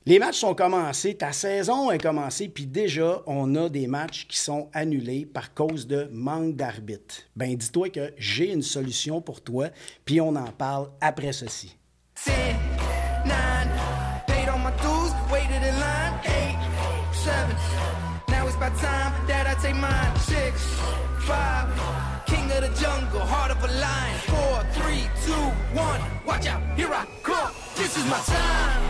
Les matchs sont commencés, ta saison est commencée, puis déjà, on a des matchs qui sont annulés par cause de manque d'arbitre. Ben, dis-toi que j'ai une solution pour toi, puis on en parle après ceci. 10, 9, paid on my dues, waited in line, 8, 7, now it's about time that I take mine, 6, 5, king of the jungle, heart of a lion, 4, 3, 2, 1, watch out, here I come, this is my time.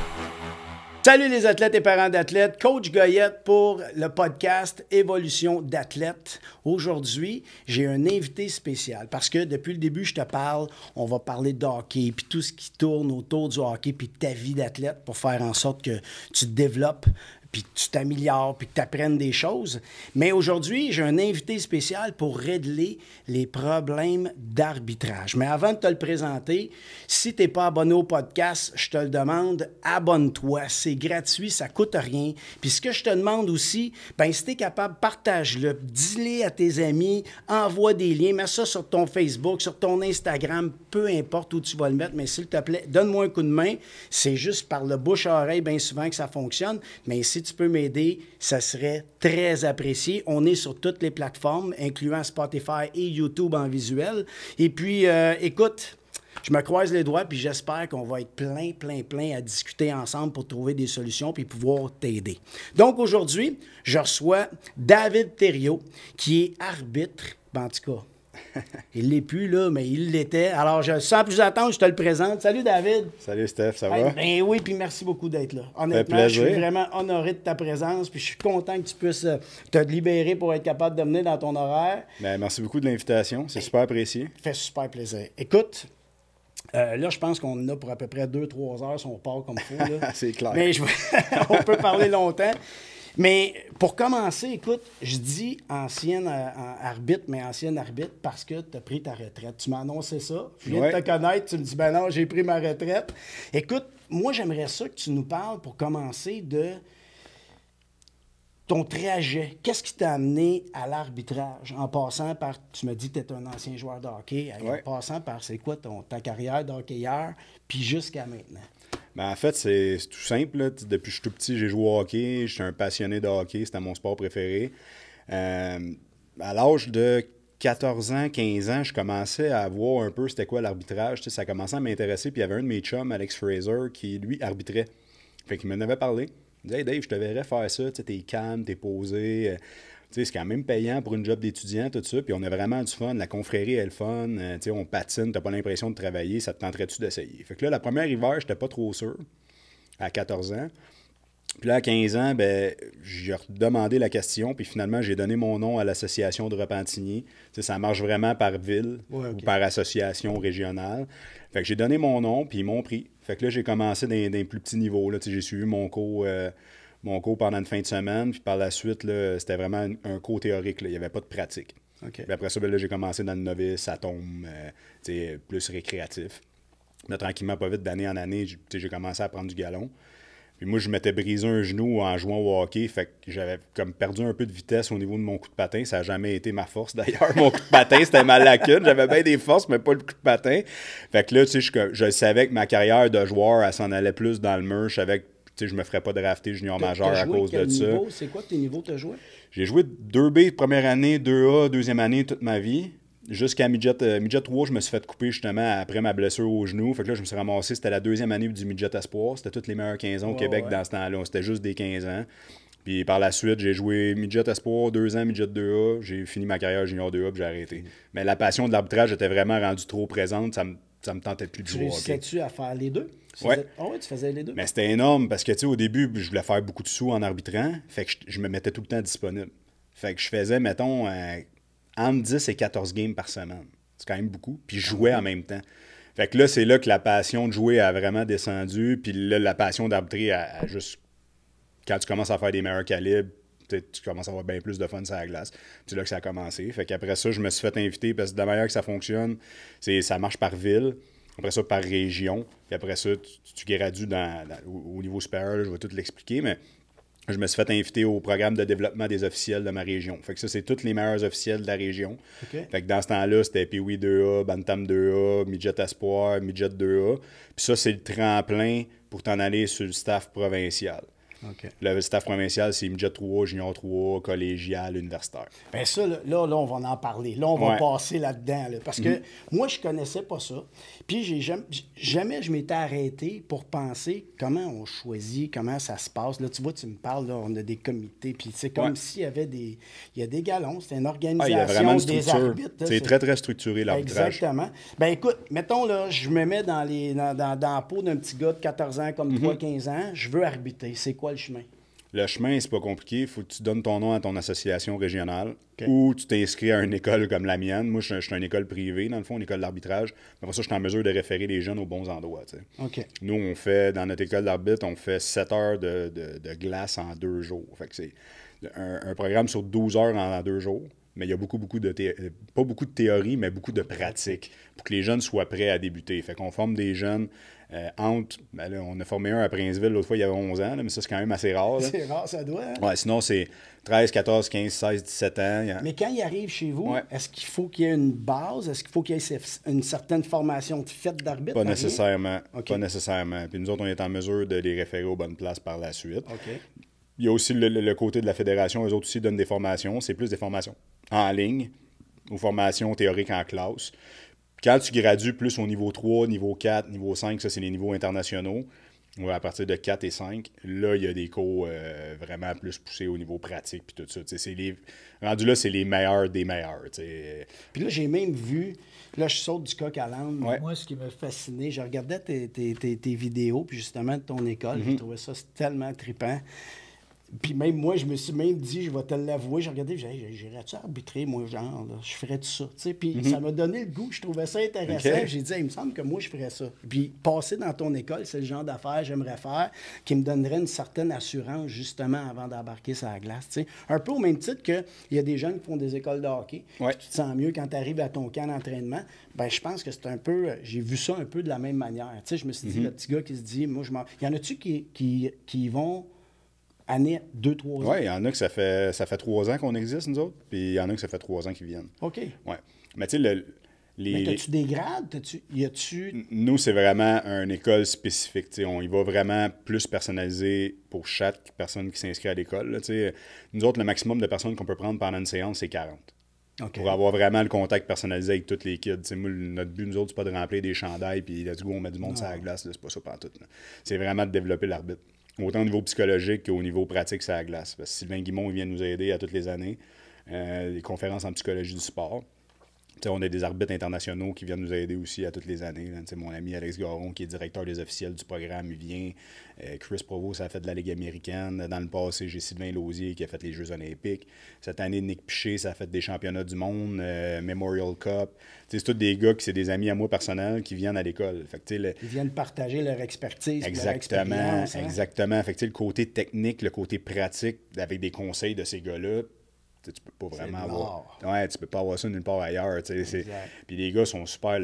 Salut les athlètes et parents d'athlètes, Coach Goyette pour le podcast Évolution d'athlète. Aujourd'hui, j'ai un invité spécial parce que depuis le début, je te parle, on va parler de hockey, puis tout ce qui tourne autour du hockey, puis de ta vie d'athlète pour faire en sorte que tu te développes, puis que tu t'améliores, puis que tu apprennes des choses. Mais aujourd'hui, j'ai un invité spécial pour régler les problèmes d'arbitrage. Mais avant de te le présenter, si tu n'es pas abonné au podcast, je te le demande, abonne-toi. C'est gratuit, ça ne coûte rien. Puis ce que je te demande aussi, ben si tu es capable, partage-le, dis-le à tes amis, envoie des liens, mets ça sur ton Facebook, sur ton Instagram, peu importe où tu vas le mettre, mais s'il te plaît, donne-moi un coup de main. C'est juste par le bouche à oreille bien souvent que ça fonctionne, mais si tu peux m'aider, ça serait très apprécié. On est sur toutes les plateformes, incluant Spotify et YouTube en visuel. Et puis, écoute, je me croise les doigts, puis j'espère qu'on va être plein à discuter ensemble pour trouver des solutions puis pouvoir t'aider. Donc, aujourd'hui, je reçois David Thériault, qui est arbitre, ben, en tout cas, il ne l'est plus, là, mais il l'était. Alors, sans plus attendre, je te le présente. Salut, David. Salut, Steph, ça va? Ben oui, puis merci beaucoup d'être là. Honnêtement, je suis vraiment honoré de ta présence, puis je suis content que tu puisses te libérer pour être capable de venir dans ton horaire. Ben, merci beaucoup de l'invitation, c'est super apprécié. Ça fait super plaisir. Écoute, là, je pense qu'on en a pour à peu près 2-3 heures si on part comme il faut. C'est clair. Mais on peut parler longtemps. Mais pour commencer, écoute, je dis ancienne arbitre, mais ancienne arbitre parce que tu as pris ta retraite. Tu m'as annoncé ça. Je viens de te connaître. Tu me dis, ben non, j'ai pris ma retraite. Écoute, moi, j'aimerais ça que tu nous parles pour commencer de ton trajet. Qu'est-ce qui t'a amené à l'arbitrage? En passant par, tu me dis que tu es un ancien joueur de hockey. En passant par, c'est quoi ta carrière de hockeyeur, puis jusqu'à maintenant? Ben, en fait, c'est tout simple. Là. Depuis que je suis tout petit, j'ai joué au hockey. Je suis un passionné de hockey. C'était mon sport préféré. À l'âge de 14 ans, 15 ans, je commençais à voir un peu c'était quoi l'arbitrage. Ça commençait à m'intéresser. Puis il y avait un de mes chums, Alex Fraser, qui, lui, arbitrait. Fait qu'il m'en avait parlé. Il me disait, hey Dave, je te verrais faire ça. T'es calme, t'es posé. C'est quand même payant pour une job d'étudiant, tout ça. Puis on a vraiment du fun. La confrérie est le fun. On patine, t'as pas l'impression de travailler. Ça te tenterait-tu d'essayer? Fait que là, la première hiver, j'étais pas trop sûr, à 14 ans. Puis là, à 15 ans, ben, j'ai redemandé la question. Puis finalement, j'ai donné mon nom à l'association de Repentigny. Ça marche vraiment par ville ou par association régionale. Fait que j'ai donné mon nom, puis ils m'ont pris. Fait que là, j'ai commencé d'un plus petit niveau. J'ai suivi mon cours pendant une fin de semaine, puis par la suite, là, c'était vraiment un cours théorique. Là. Il n'y avait pas de pratique. Puis après ça, ben, là, j'ai commencé dans le novice, atome, plus récréatif. Là, tranquillement, pas vite, d'année en année, j'ai commencé à prendre du galon. Puis moi, je m'étais brisé un genou en jouant au hockey, fait que j'avais comme perdu un peu de vitesse au niveau de mon coup de patin. Ça n'a jamais été ma force, d'ailleurs. Mon coup de patin, c'était ma lacune. J'avais bien des forces, mais pas le coup de patin. Fait que là, je savais que ma carrière de joueur, elle s'en allait plus dans le mur. Je savais que je me ferais pas drafter junior majeur à cause de ça. C'est quoi tes niveaux que tu as joué? J'ai joué 2B première année, 2A deuxième année toute ma vie. Jusqu'à midget 3, je me suis fait couper justement après ma blessure au genou. Fait que là, je me suis ramassé, c'était la deuxième année du midget espoir. C'était tous les meilleurs 15 ans au Québec dans ce temps-là. C'était juste des 15 ans. Puis par la suite, j'ai joué midget espoir, 2 ans, midget 2A. J'ai fini ma carrière junior 2A puis j'ai arrêté. Mais la passion de l'arbitrage était vraiment rendue trop présente. Ça me tentait plus de jouer. Réussissais-tu à faire les deux? Oui. Tu faisais les deux? Mais c'était énorme parce que, au début, je voulais faire beaucoup de sous en arbitrant. Fait que je me mettais tout le temps disponible. Fait que je faisais, mettons, entre 10 et 14 games par semaine. C'est quand même beaucoup. Puis je jouais en même temps. Fait que là, c'est là que la passion de jouer a vraiment descendu. Puis là, la passion d'arbitrer a juste... Quand tu commences à faire des meilleurs calibres, tu commences à avoir bien plus de fun sur la glace. Puis c'est là que ça a commencé. Fait qu'après ça, je me suis fait inviter parce que de la manière que ça fonctionne, ça marche par ville. Après ça, par région. Puis après ça, tu gradues au niveau supérieur. Là, je vais tout l'expliquer. Mais je me suis fait inviter au programme de développement des officiels de ma région. Fait que ça, c'est tous les meilleurs officiels de la région. OK. Fait que dans ce temps-là, c'était Pee-Wee 2A, Bantam 2A, Midget Espoir, Midget 2A. Puis ça, c'est le tremplin pour t'en aller sur le staff provincial. OK. Le staff provincial, c'est Midget 3A, Junior 3A, collégial, universitaire. Bien ça, là, on va en parler. Là, on va Ouais. passer là-dedans. Là, parce que moi, je connaissais pas ça. Puis jamais je m'étais arrêté pour penser comment on choisit, comment ça se passe. Là, tu vois, tu me parles, là, on a des comités. Puis c'est comme Ouais. s'il y avait des... Il y a des galons, c'est une Ah, organisation il y a vraiment une des structure. arbitres. là, C'est très, très structuré, l'arbitrage. Exactement. Ben écoute, mettons, là, je me mets dans la peau d'un petit gars de 14 ans comme toi, 15 ans. Je veux arbitrer. C'est quoi le chemin? Le chemin, c'est pas compliqué. Il faut que tu donnes ton nom à ton association régionale OK. ou tu t'inscris à une école comme la mienne. Moi, je suis une école privée, dans le fond, une école d'arbitrage. Après ça, je suis en mesure de référer les jeunes aux bons endroits. Tu sais. OK. Nous, on fait, dans notre école d'arbitre, on fait 7 heures de glace en 2 jours. Fait que c'est un programme sur 12 heures en 2 jours. Mais il y a beaucoup de pas beaucoup de théorie, mais beaucoup de pratique pour que les jeunes soient prêts à débuter. Fait qu'on forme des jeunes entre... Ben là, on a formé un à Princeville, l'autre fois, il y avait 11 ans, là, mais ça, c'est quand même assez rare. Là. C'est rare, ça doit. Hein? Ouais, sinon, c'est 13, 14, 15, 16, 17 ans. Mais quand il arrive chez vous, Ouais. est-ce qu'il faut qu'il y ait une base? Est-ce qu'il faut qu'il y ait une certaine formation de fait d'arbitre? Pas Rien? nécessairement. OK. Pas nécessairement. Puis nous autres, on est en mesure de les référer aux bonnes places par la suite. OK. Il y a aussi le côté de la fédération. Eux autres aussi donnent des formations. C'est plus des formations en ligne ou formations théoriques en classe. Quand tu gradues plus au niveau 3, niveau 4, niveau 5, ça, c'est les niveaux internationaux. Ouais, à partir de 4 et 5, là, il y a des cours vraiment plus poussés au niveau pratique puis tout ça. Rendu là, c'est les meilleurs des meilleurs. T'sais. Puis là, j'ai même vu, là, je saute du coq à l'âne. Ouais. Moi, ce qui m'a fasciné, je regardais tes vidéos, puis justement de ton école, je trouvais ça tellement trippant. Puis même moi, je me suis même dit, je vais te l'avouer, j'ai regardé, j'irais-tu arbitrer, moi, genre, là, je ferais tout ça, tu sais. Puis ça m'a donné le goût, je trouvais ça intéressant. OK. J'ai dit, il me semble que moi, je ferais ça. Puis passer dans ton école, c'est le genre d'affaires que j'aimerais faire, qui me donnerait une certaine assurance, justement, avant d'embarquer sur la glace, tu sais. Un peu au même titre qu'il y a des jeunes qui font des écoles de hockey, Ouais. puis tu te sens mieux quand tu arrives à ton camp d'entraînement. Ben je pense que c'est un peu, j'ai vu ça un peu de la même manière. Tu sais, je me suis dit, le petit gars qui se dit, moi, je m'en... Il y en a-tu qui vont... année 2-3 ans. Oui, il y en a que ça fait 3 ans qu'on existe, nous autres, puis il y en a que ça fait 3 ans qu'ils viennent. OK. Ouais. Mais tu sais, Mais as-tu des grades? Y a-tu... nous, c'est vraiment une école spécifique. Tu sais, on y va vraiment plus personnalisé pour chaque personne qui s'inscrit à l'école. Là, tu sais. Nous autres, le maximum de personnes qu'on peut prendre pendant une séance, c'est 40. OK. Pour avoir vraiment le contact personnalisé avec tous les kids. Tu sais, moi, notre but, nous autres, c'est pas de remplir des chandails puis let's go, on met du monde sur la glace. là, C'est pas ça pantoute. Là. C'est vraiment de développer l'arbitre. Autant au niveau psychologique qu'au niveau pratique sur la glace. Parce que Sylvain Guimond, il vient nous aider à toutes les années. Les conférences en psychologie du sport. T'sais, on a des arbitres internationaux qui viennent nous aider aussi à toutes les années. Là. Mon ami Alex Garon, qui est directeur des officiels du programme, il vient. Chris Provost, ça a fait de la Ligue américaine. Dans le passé, j'ai Sylvain Lausier qui a fait les Jeux olympiques. Cette année, Nick Piché, ça a fait des championnats du monde, Memorial Cup. T'sais, c'est tous des gars qui c'est des amis à moi personnels qui viennent à l'école. Fait que, Ils viennent partager leur expertise. Leur exactement, expérience, hein? exactement. Fait que, le côté technique, le côté pratique, avec des conseils de ces gars-là, tu peux pas vraiment de avoir. Ouais, tu peux pas avoir ça nulle part ailleurs. Puis les gars sont super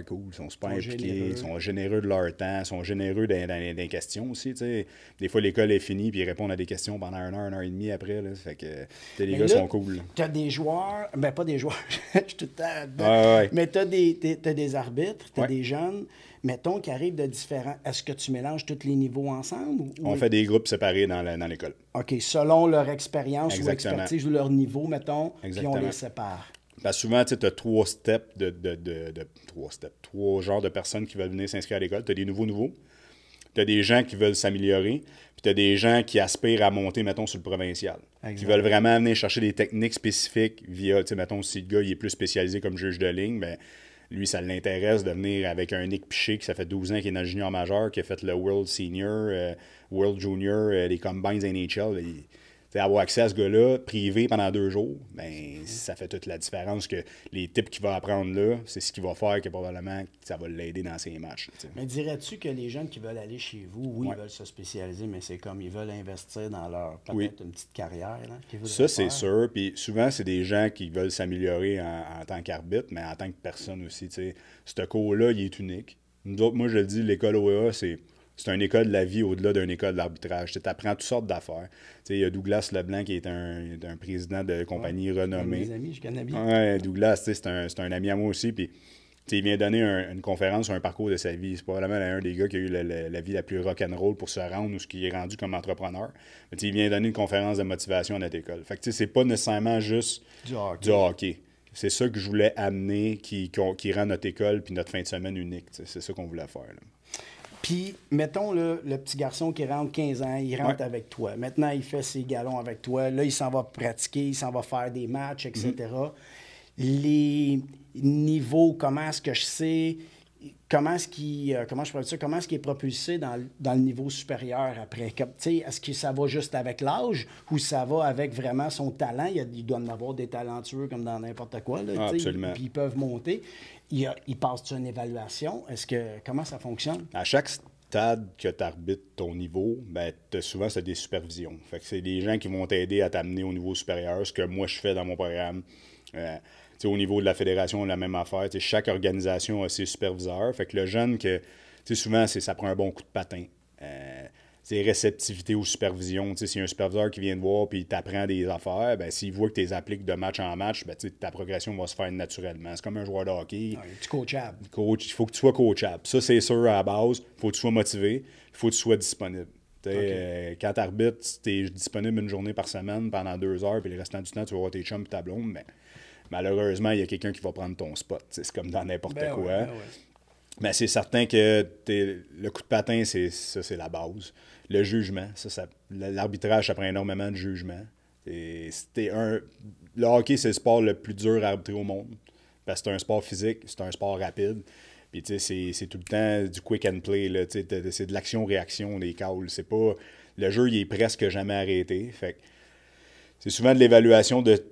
cool, sont super impliqués, généreux. sont généreux de leur temps, sont généreux dans les questions aussi. T'sais. Des fois, l'école est finie, puis ils répondent à des questions pendant 1 heure et demie après. Là. Fait que les Mais gars là, sont cool. Tu as des joueurs, ben pas des joueurs, je suis tout le temps dedans. Ouais. Mais tu as des arbitres, tu as Ouais. des jeunes, mettons, qui arrivent de différents. Est-ce que tu mélanges tous les niveaux ensemble? On fait des groupes séparés dans l'école. OK, selon leur expérience ou Exactement. expertise ou leur niveau, mettons, puis on Exactement. les sépare. Parce que souvent, tu as 3 steps trois genres de personnes qui veulent venir s'inscrire à l'école. Tu as des nouveaux. Tu as des gens qui veulent s'améliorer. Puis tu as des gens qui aspirent à monter, mettons, sur le provincial. Exact. Qui veulent vraiment venir chercher des techniques spécifiques via, tu sais, mettons, si le gars il est plus spécialisé comme juge de ligne, ben lui, ça l'intéresse de venir avec un Nick Piché qui ça fait 12 ans qu'il est dans le junior majeur, qui a fait le World Senior, World Junior, les Combines NHL. Avoir accès à ce gars-là, privé pendant 2 jours, ben ça fait toute la différence que les types qu'il va apprendre là, c'est ce qui va faire que probablement ça va l'aider dans ses matchs. T'sais. Mais dirais-tu que les jeunes qui veulent aller chez vous, oui, Ouais. ils veulent se spécialiser, mais c'est comme ils veulent investir dans leur, peut-être Oui. une petite carrière. Là, qu'ils voudraient Ça, c'est faire. sûr. Puis souvent, c'est des gens qui veulent s'améliorer en tant qu'arbitre, mais en tant que personne aussi. T'sais. Ce cours-là, il est unique. Nous autres, moi, je le dis, l'école OEA, c'est c'est une école de la vie au-delà d'une école d'arbitrage. Tu apprends toutes sortes d'affaires. Il y a Douglas Leblanc qui est un président de compagnie renommée. Mes amis, je connais bien. Ouais, Douglas, c'est un ami à moi aussi. Puis, il vient donner une conférence sur un parcours de sa vie. C'est probablement un des gars qui a eu la vie la plus rock'n'roll pour se rendre où ce qui est rendu comme entrepreneur. Mais il vient donner une conférence de motivation à notre école. Fait que c'est pas nécessairement juste du hockey. C'est ça que je voulais amener qui rend notre école puis notre fin de semaine unique. C'est ça qu'on voulait faire. Là. Puis, mettons le petit garçon qui rentre 15 ans, il rentre avec toi. Maintenant, il fait ses galons avec toi. Là, il s'en va pratiquer, il s'en va faire des matchs, etc. Les niveaux, comment est-ce que je sais, comment est-ce qu'il est propulsé dans le niveau supérieur après? Est-ce que ça va juste avec l'âge ou ça va avec vraiment son talent? Il doit en avoir des talentueux comme dans n'importe quoi. Là, absolument. Puis ils peuvent monter. Il passe une évaluation. Comment ça fonctionne? À chaque stade que tu arbitres ton niveau, ben, souvent, c'est des supervisions. Fait que c'est des gens qui vont t'aider à t'amener au niveau supérieur, ce que moi, je fais dans mon programme. Au niveau de la fédération, la même affaire. Chaque organisation a ses superviseurs. Fait que le jeune, souvent, ça prend un bon coup de patin. Réceptivité aux supervisions. S'il y a un superviseur qui vient te voir et il t'apprend des affaires, ben, s'il voit que tu les appliques de match en match, ben, ta progression va se faire naturellement. C'est comme un joueur de hockey. Tu coachable. Il faut que tu sois coachable. Ça, c'est sûr à la base. Il faut que tu sois motivé. Il faut que tu sois disponible. Quand tu arbitres, tu es disponible une journée par semaine pendant 2 heures, puis le restant du temps, tu vas voir tes chums et ta blonde, ben, malheureusement, il y a quelqu'un qui va prendre ton spot. C'est comme dans n'importe quoi. Ouais. Mais c'est certain que le coup de patin, c'est la base. Le jugement, l'arbitrage, ça prend énormément de jugement. Le hockey, c'est le sport le plus dur à arbitrer au monde. Parce que c'est un sport physique, c'est un sport rapide. Puis, c'est tout le temps du quick and play. Là, c'est de l'action-réaction, des calls. C'est pas... Le jeu, il est presque jamais arrêté. Fait que c'est souvent de l'évaluation de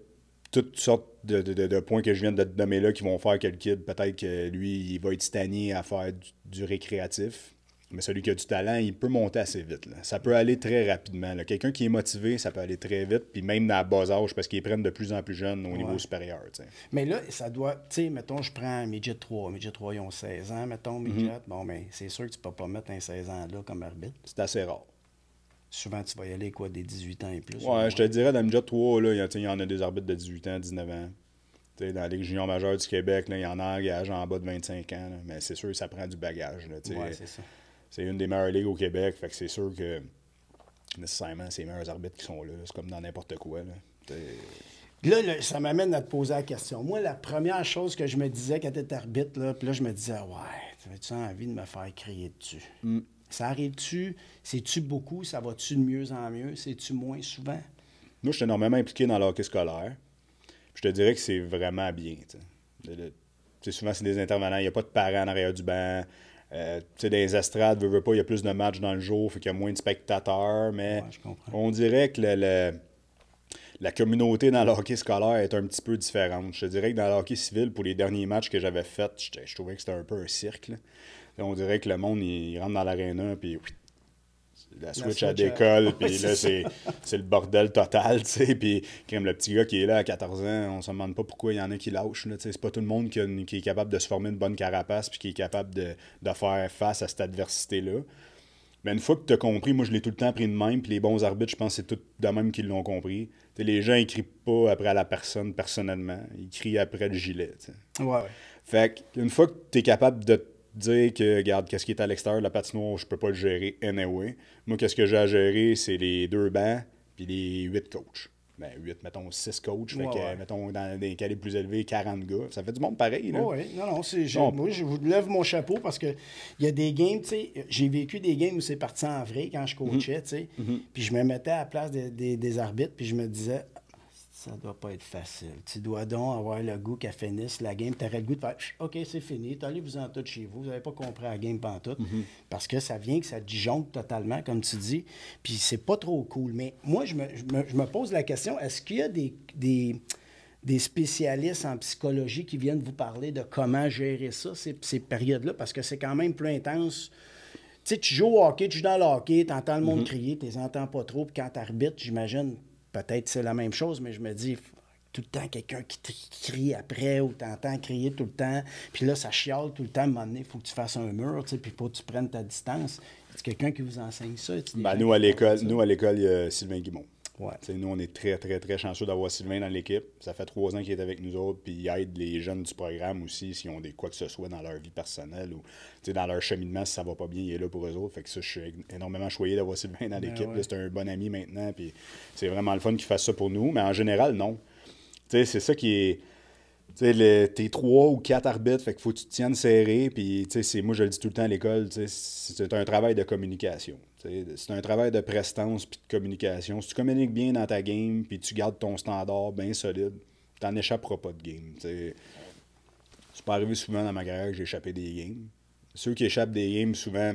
toutes sortes de points que je viens de te nommer là qui vont faire que le kid, peut-être que lui, il va être stagné à faire du récréatif. Mais celui qui a du talent, il peut monter assez vite. Là. Ça peut aller très rapidement. Quelqu'un qui est motivé, ça peut aller très vite. Puis même dans le bas âge, parce qu'ils prennent de plus en plus jeunes au niveau supérieur. T'sais. Mais là, ça doit... Tu sais, mettons, je prends Midget 3. Midget 3, ils ont 16 ans, mettons, Midget. Bon, mais c'est sûr que tu peux pas mettre un 16 ans là comme arbitre. C'est assez rare. Souvent, tu vas y aller, des 18 ans et plus. Ouais, je te dirais, dans le Midget 3, là, il y en a des arbitres de 18 ans, 19 ans. T'sais, dans la Ligue junior majeure du Québec, là, il y en a engagé en bas de 25 ans. Là. Mais c'est sûr que ça prend du bagage. Là, c'est ça. C'est une des meilleures ligues au Québec, fait que c'est sûr que nécessairement, c'est les meilleurs arbitres qui sont là. C'est comme dans n'importe quoi. Là, ça m'amène à te poser la question. Moi, la première chose que je me disais quand tu étais arbitre, là, puis là, je me disais, ouais, tu as envie de me faire crier dessus? Ça arrive-tu? C'est-tu beaucoup? Ça va-tu de mieux en mieux? C'est-tu moins souvent? Moi, je suis énormément impliqué dans le hockey scolaire. Je te dirais que c'est vraiment bien. Souvent, c'est des intervenants. Il n'y a pas de parents en arrière du banc. Dans les estrades, veux pas, il y a plus de matchs dans le jour, fait qu'il y a moins de spectateurs, mais on dirait que la communauté dans le hockey scolaire est un petit peu différente. Je te dirais que dans le hockey civil, pour les derniers matchs que j'avais faits, je trouvais que c'était un peu un cirque. Là. On dirait que le monde, il rentre dans l'aréna, puis la switch à décolle, puis là, c'est le bordel total, tu sais. Puis, le petit gars qui est là à 14 ans, on se demande pas pourquoi il y en a qui lâchent, là, tu sais. C'est pas tout le monde qui est capable de se former une bonne carapace, puis qui est capable de faire face à cette adversité-là. Mais une fois que tu as compris, moi, je l'ai tout le temps pris de même, puis les bons arbitres, je pense que c'est tout de même qu'ils l'ont compris. T'sais, les gens, ils crient pas après la personne personnellement, ils crient après le gilet, tu sais. Ouais. Fait qu'une fois que tu es capable de dire que, regarde, qu'est-ce qui est à l'extérieur de la patinoire, je peux pas le gérer anyway. Moi, qu'est-ce que j'ai à gérer, c'est les 2 bancs puis les 8 coachs. Ben, 8, mettons 6 coachs. Fait que, mettons, dans des calibres plus élevés, 40 gars. Ça fait du monde pareil, là. Oui, non, moi, je vous lève mon chapeau parce que il y a des games, tu sais, j'ai vécu des games où c'est parti en vrai quand je coachais, tu sais. Puis je me mettais à la place des arbitres, puis je me disais, ça doit pas être facile. Tu dois donc avoir le goût qu'elle finisse la game. Tu aurais le goût de faire « OK, c'est fini, allez-vous-en tout chez vous. Vous n'avez pas compris la game pantoute. Parce que ça vient que ça disjoncte totalement, comme tu dis. Puis c'est pas trop cool. Mais moi, je me pose la question, est-ce qu'il y a des spécialistes en psychologie qui viennent vous parler de comment gérer ça, ces périodes-là? Parce que c'est quand même plus intense. Tu sais, tu joues au hockey, tu joues dans le hockey, tu entends le monde crier, tu les entends pas trop. Puis quand tu arbitres, j'imagine... Peut-être c'est la même chose, mais je me dis, tout le temps quelqu'un qui crie après ou t'entends crier tout le temps. Puis là, ça chiale tout le temps. À un moment donné, il faut que tu fasses un mur, tu sais, puis il faut que tu prennes ta distance. C'est quelqu'un qui vous enseigne ça? Ben, nous, à l'école, il y a Sylvain Guimond. Ouais. Nous, on est très, très, très chanceux d'avoir Sylvain dans l'équipe. Ça fait 3 ans qu'il est avec nous autres, puis il aide les jeunes du programme aussi s'ils ont des quoi que ce soit dans leur vie personnelle ou dans leur cheminement, si ça va pas bien, il est là pour eux autres. Fait que ça, je suis énormément choyé d'avoir Sylvain dans l'équipe. Ouais. C'est un bon ami maintenant, puis c'est vraiment le fun qu'il fasse ça pour nous. Mais en général, non. C'est ça qui est... T'es 3 ou 4 arbitres, fait qu'il faut que tu te tiennes serré. Puis, moi, je le dis tout le temps à l'école, c'est un travail de communication. C'est un travail de prestance puis de communication. Si tu communiques bien dans ta game puis tu gardes ton standard bien solide, t'en échapperas pas de game. C'est pas arrivé souvent dans ma carrière que j'ai échappé des games. Ceux qui échappent des games, souvent,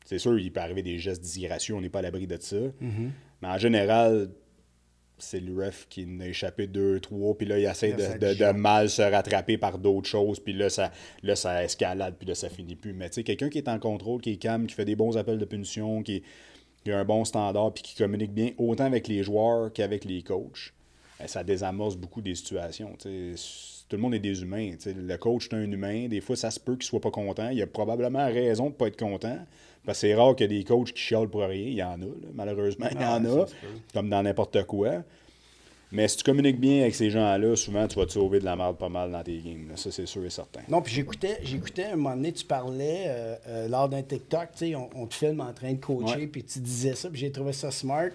c'est sûr, il peut arriver des gestes disgracieux, on n'est pas à l'abri de ça. Mais en général, c'est le ref qui en a échappé 2, 3, puis là, il essaie de mal se rattraper par d'autres choses, puis là, ça escalade, puis là, ça finit plus. Mais tu sais, quelqu'un qui est en contrôle, qui est calme, qui fait des bons appels de punition, qui a un bon standard, puis qui communique bien, autant avec les joueurs qu'avec les coachs, ça désamorce beaucoup des situations. T'sais. Tout le monde est des humains. T'sais. Le coach est un humain. Des fois, ça se peut qu'il soit pas content. Il a probablement raison de ne pas être content. Parce que c'est rare qu'il y ait des coachs qui chialent pour rien. Il y en a, là. Malheureusement, il y en a. Comme dans n'importe quoi. Mais si tu communiques bien avec ces gens-là, souvent, tu vas te sauver de la merde pas mal dans tes games. Là. Ça, c'est sûr et certain. Non, puis j'écoutais un moment donné, tu parlais lors d'un TikTok, tu sais, on te filme en train de coacher, puis tu disais ça, puis j'ai trouvé ça smart.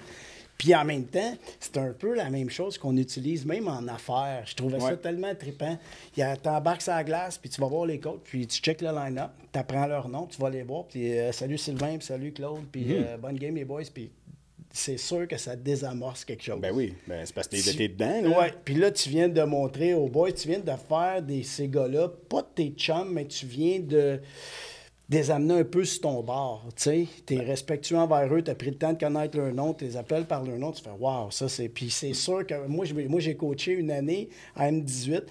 Puis en même temps, c'est un peu la même chose qu'on utilise même en affaires. Je trouvais ça tellement trippant. Tu embarques sur la glace, puis tu vas voir les coachs, puis tu checkes le line-up, tu apprends leur nom, tu vas les voir, puis salut Sylvain, puis salut Claude, puis bonne game les boys, puis c'est sûr que ça désamorce quelque chose. Ben oui, c'est parce que t'es dedans. Là. Ouais, puis là, tu viens de montrer aux boys, tu viens de faire ces gars-là, pas de tes chums, mais tu viens de les amener un peu sur ton bord, tu sais. T'es respectueux envers eux, t'as pris le temps de connaître leur nom, tu les appelles par leur nom, tu fais « wow, ça c'est... » Puis c'est sûr que moi, j'ai coaché une année à M18,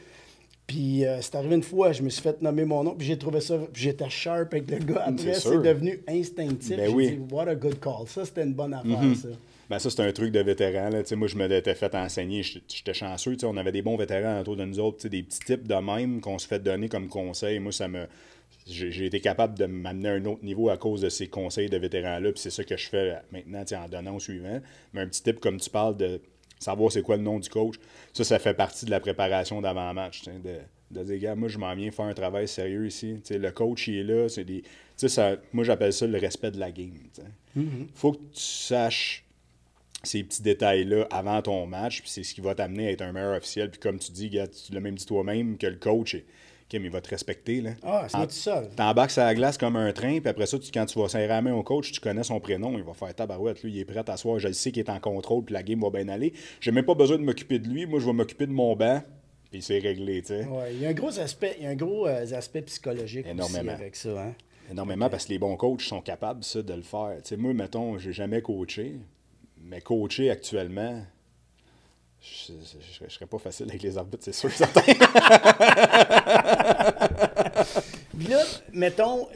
puis c'est arrivé une fois, je me suis fait nommer mon nom, puis j'ai trouvé ça, j'étais sharp avec le gars. Après, c'est devenu instinctif. Ben j'ai dit « what a good call ». Ça, c'était une bonne affaire, ça. Ben ça, c'est un truc de vétéran. Là. Moi, je m'étais fait enseigner. J'étais chanceux. On avait des bons vétérans autour de nous autres. Des petits types de même qu'on se fait donner comme conseil. Moi, j'ai été capable de m'amener à un autre niveau à cause de ces conseils de vétérans-là. Puis c'est ça que je fais maintenant en donnant au suivant. Mais un petit type, comme tu parles, de savoir c'est quoi le nom du coach, ça fait partie de la préparation d'avant-match. De dire, gars, moi, je m'en viens faire un travail sérieux ici. Le coach, il est là. Moi, j'appelle ça le respect de la game. Faut que tu saches ces petits détails-là avant ton match, puis c'est ce qui va t'amener à être un meilleur officiel. Puis comme tu dis, gars, tu l'as même dit toi-même, que le coach, mais il va te respecter. Là. Ah, c'est tout seul. T'embarques sur la glace comme un train, puis après ça, quand tu vas serrer la main au coach, tu connais son prénom, il va faire tabarouette. Lui, il est prêt à s'asseoir, je le sais qu'il est en contrôle, puis la game va bien aller. J'ai même pas besoin de m'occuper de lui, moi, je vais m'occuper de mon banc, puis c'est réglé, tu sais. Ouais, il y a un gros aspect psychologique aussi avec ça. Hein? Énormément, parce que les bons coachs sont capables, ça, de le faire. Tu sais, moi, mettons, j'ai jamais coaché, mais coacher actuellement, je serais pas facile avec les arbitres, c'est sûr, certain. Puis là, mettons,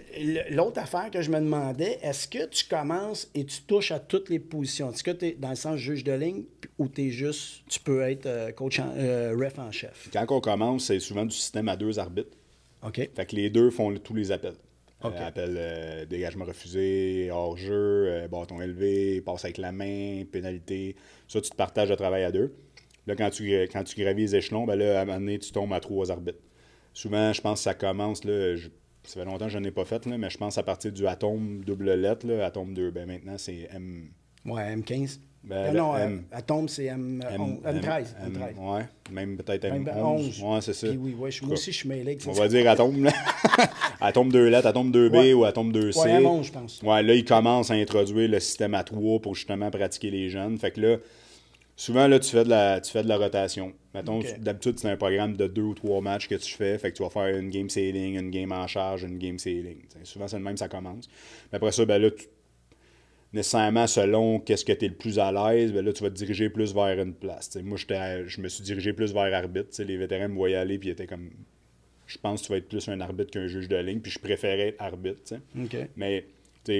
l'autre affaire que je me demandais, est-ce que tu commences et tu touches à toutes les positions? Est-ce que tu es dans le sens juge de ligne ou tu peux être coach ref en chef? Quand on commence, c'est souvent du système à 2 arbitres. OK. Fait que les 2 font tous les appels. Okay. Appel dégagement refusé, hors-jeu, bâton élevé, passe avec la main, pénalité. Ça, tu te partages le travail à 2. Là, quand tu gravis les échelons, ben là, à un moment donné, tu tombes à 3 arbitres. Souvent, je pense que ça commence, là, ça fait longtemps que je n'en ai pas fait, là, mais je pense à partir du atome double lettre, là, atome 2. Ben maintenant, c'est M. Ouais, M15. Ben, non, atome, c'est M13. M13. Ouais, même peut-être même M11. Ouais, c'est ça. Puis oui, moi aussi, je suis mêlé avec ça. On va dire atome, là. Atome 2 lettres, atome 2B ou atome 2C. Ouais, M11, je pense. Ouais, là, ils commencent à introduire le système à 3 pour justement pratiquer les jeunes. Fait que là, souvent, là, tu fais de la rotation. Mettons, d'habitude, c'est un programme de 2 ou 3 matchs que tu fais. Fait que tu vas faire une game sailing, une game en charge, une game sailing. T'sais, souvent, c'est le même, ça commence. Mais après ça, ben là, nécessairement, selon qu'est-ce que tu es le plus à l'aise, ben là, tu vas te diriger plus vers une place. T'sais, moi, je me suis dirigé plus vers arbitre. T'sais, les vétérans me voyaient aller puis ils étaient comme... Je pense que tu vas être plus un arbitre qu'un juge de ligne. Puis je préférais être arbitre. Okay. Mais,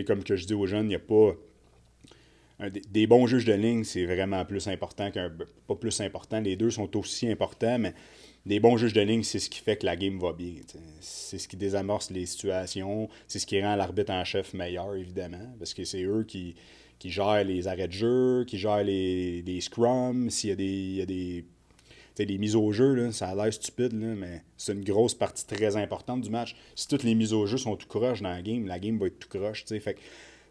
comme que je dis aux jeunes, il n'y a pas... des bons juges de ligne, c'est vraiment plus important qu'un... Pas plus important, les deux sont aussi importants, mais des bons juges de ligne, c'est ce qui fait que la game va bien. T'sais. C'est ce qui désamorce les situations, c'est ce qui rend l'arbitre en chef meilleur, évidemment, parce que c'est eux qui gèrent les arrêts de jeu, qui gèrent les scrums, s'il y a des les mises au jeu, là, ça a l'air stupide, là, mais c'est une grosse partie très importante du match. Si toutes les mises au jeu sont tout croche dans la game va être tout croche. Fait que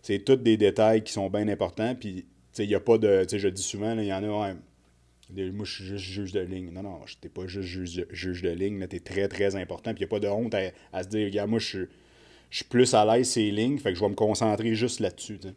c'est tous des détails qui sont bien importants. Puis, il n'y a pas de... Je dis souvent, il y en a... Ouais, moi, je suis juste juge de ligne. Non, je n'étais pas juste juge de ligne. Tu es très, très important. Puis, il n'y a pas de honte à se dire, regarde, moi, je suis plus à l'aise ces lignes, fait que je vais me concentrer juste là-dessus. T'sais.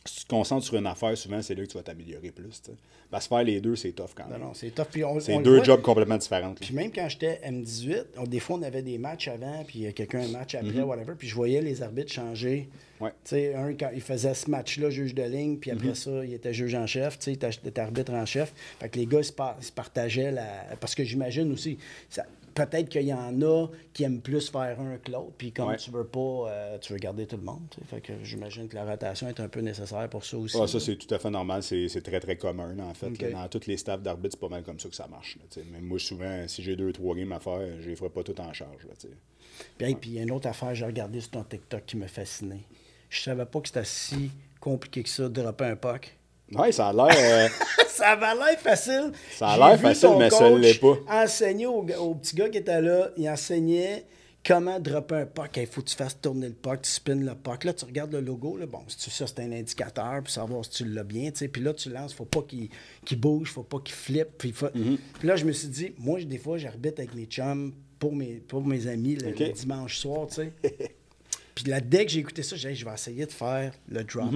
Si tu te concentres sur une affaire, souvent, c'est là que tu vas t'améliorer plus. T'sais. Parce que faire les deux, c'est tough quand même. Non, c'est tough. Puis c'est deux jobs complètement différents. Puis même quand j'étais M18, des fois, on avait des matchs avant, puis quelqu'un un match après, whatever, puis je voyais les arbitres changer. Ouais. Tu sais, quand il faisait ce match-là, juge de ligne, puis après ça, il était juge en chef, tu sais, il était arbitre en chef. Fait que les gars, ils se partageaient parce que j'imagine aussi, peut-être qu'il y en a qui aiment plus faire un que l'autre, puis comme tu veux pas, tu veux garder tout le monde. T'sais. Fait que j'imagine que la rotation est un peu nécessaire pour ça aussi. Ah, ça, c'est tout à fait normal. C'est très, très commun, en fait. Okay. Là, dans tous les staffs d'arbitre, c'est pas mal comme ça que ça marche. Là, même moi, souvent, si j'ai 2-3 games à faire, je les ferai pas tout en charge. Là, puis il y a une autre affaire, j'ai regardé sur ton TikTok qui m'a fasciné. Je savais pas que c'était si compliqué que ça, de dropper un puck. Oui, ça a l'air... Ça avait l'air facile. Ça a l'air facile, mais ça ne l'est pas. Enseigner au petit gars qui était là, il enseignait comment dropper un puck. Il faut que tu fasses tourner le puck, tu spins le puck. Là, tu regardes le logo. Là, bon, ça, c'est un indicateur pour savoir si tu l'as bien. Puis là, tu lances. Il ne faut pas qu'il bouge, il ne faut pas qu'il flippe. Puis là, je me suis dit, moi, des fois, j'arbitre avec mes chums pour mes amis le dimanche soir. Puis là, dès que j'ai écouté ça, j'ai dit, je vais essayer de faire le drop.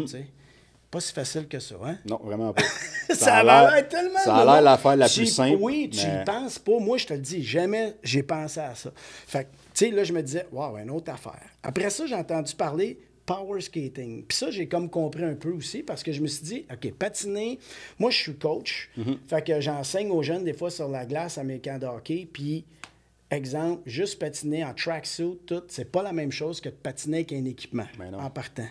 Pas si facile que ça, hein? Non, vraiment pas. Ça a l'air tellement... Ça a l'air l'affaire la plus simple. Oui, tu y penses pas. Moi, je te le dis, jamais j'ai pensé à ça. Fait que, tu sais, là, je me disais, waouh, une autre affaire. Après ça, j'ai entendu parler power skating. Puis ça, j'ai comme compris un peu aussi parce que je me suis dit, OK, patiner, moi, je suis coach. Fait que j'enseigne aux jeunes des fois sur la glace à mes camps de hockey. Puis, exemple, juste patiner en tracksuit, tout, c'est pas la même chose que de patiner avec un équipement en partant.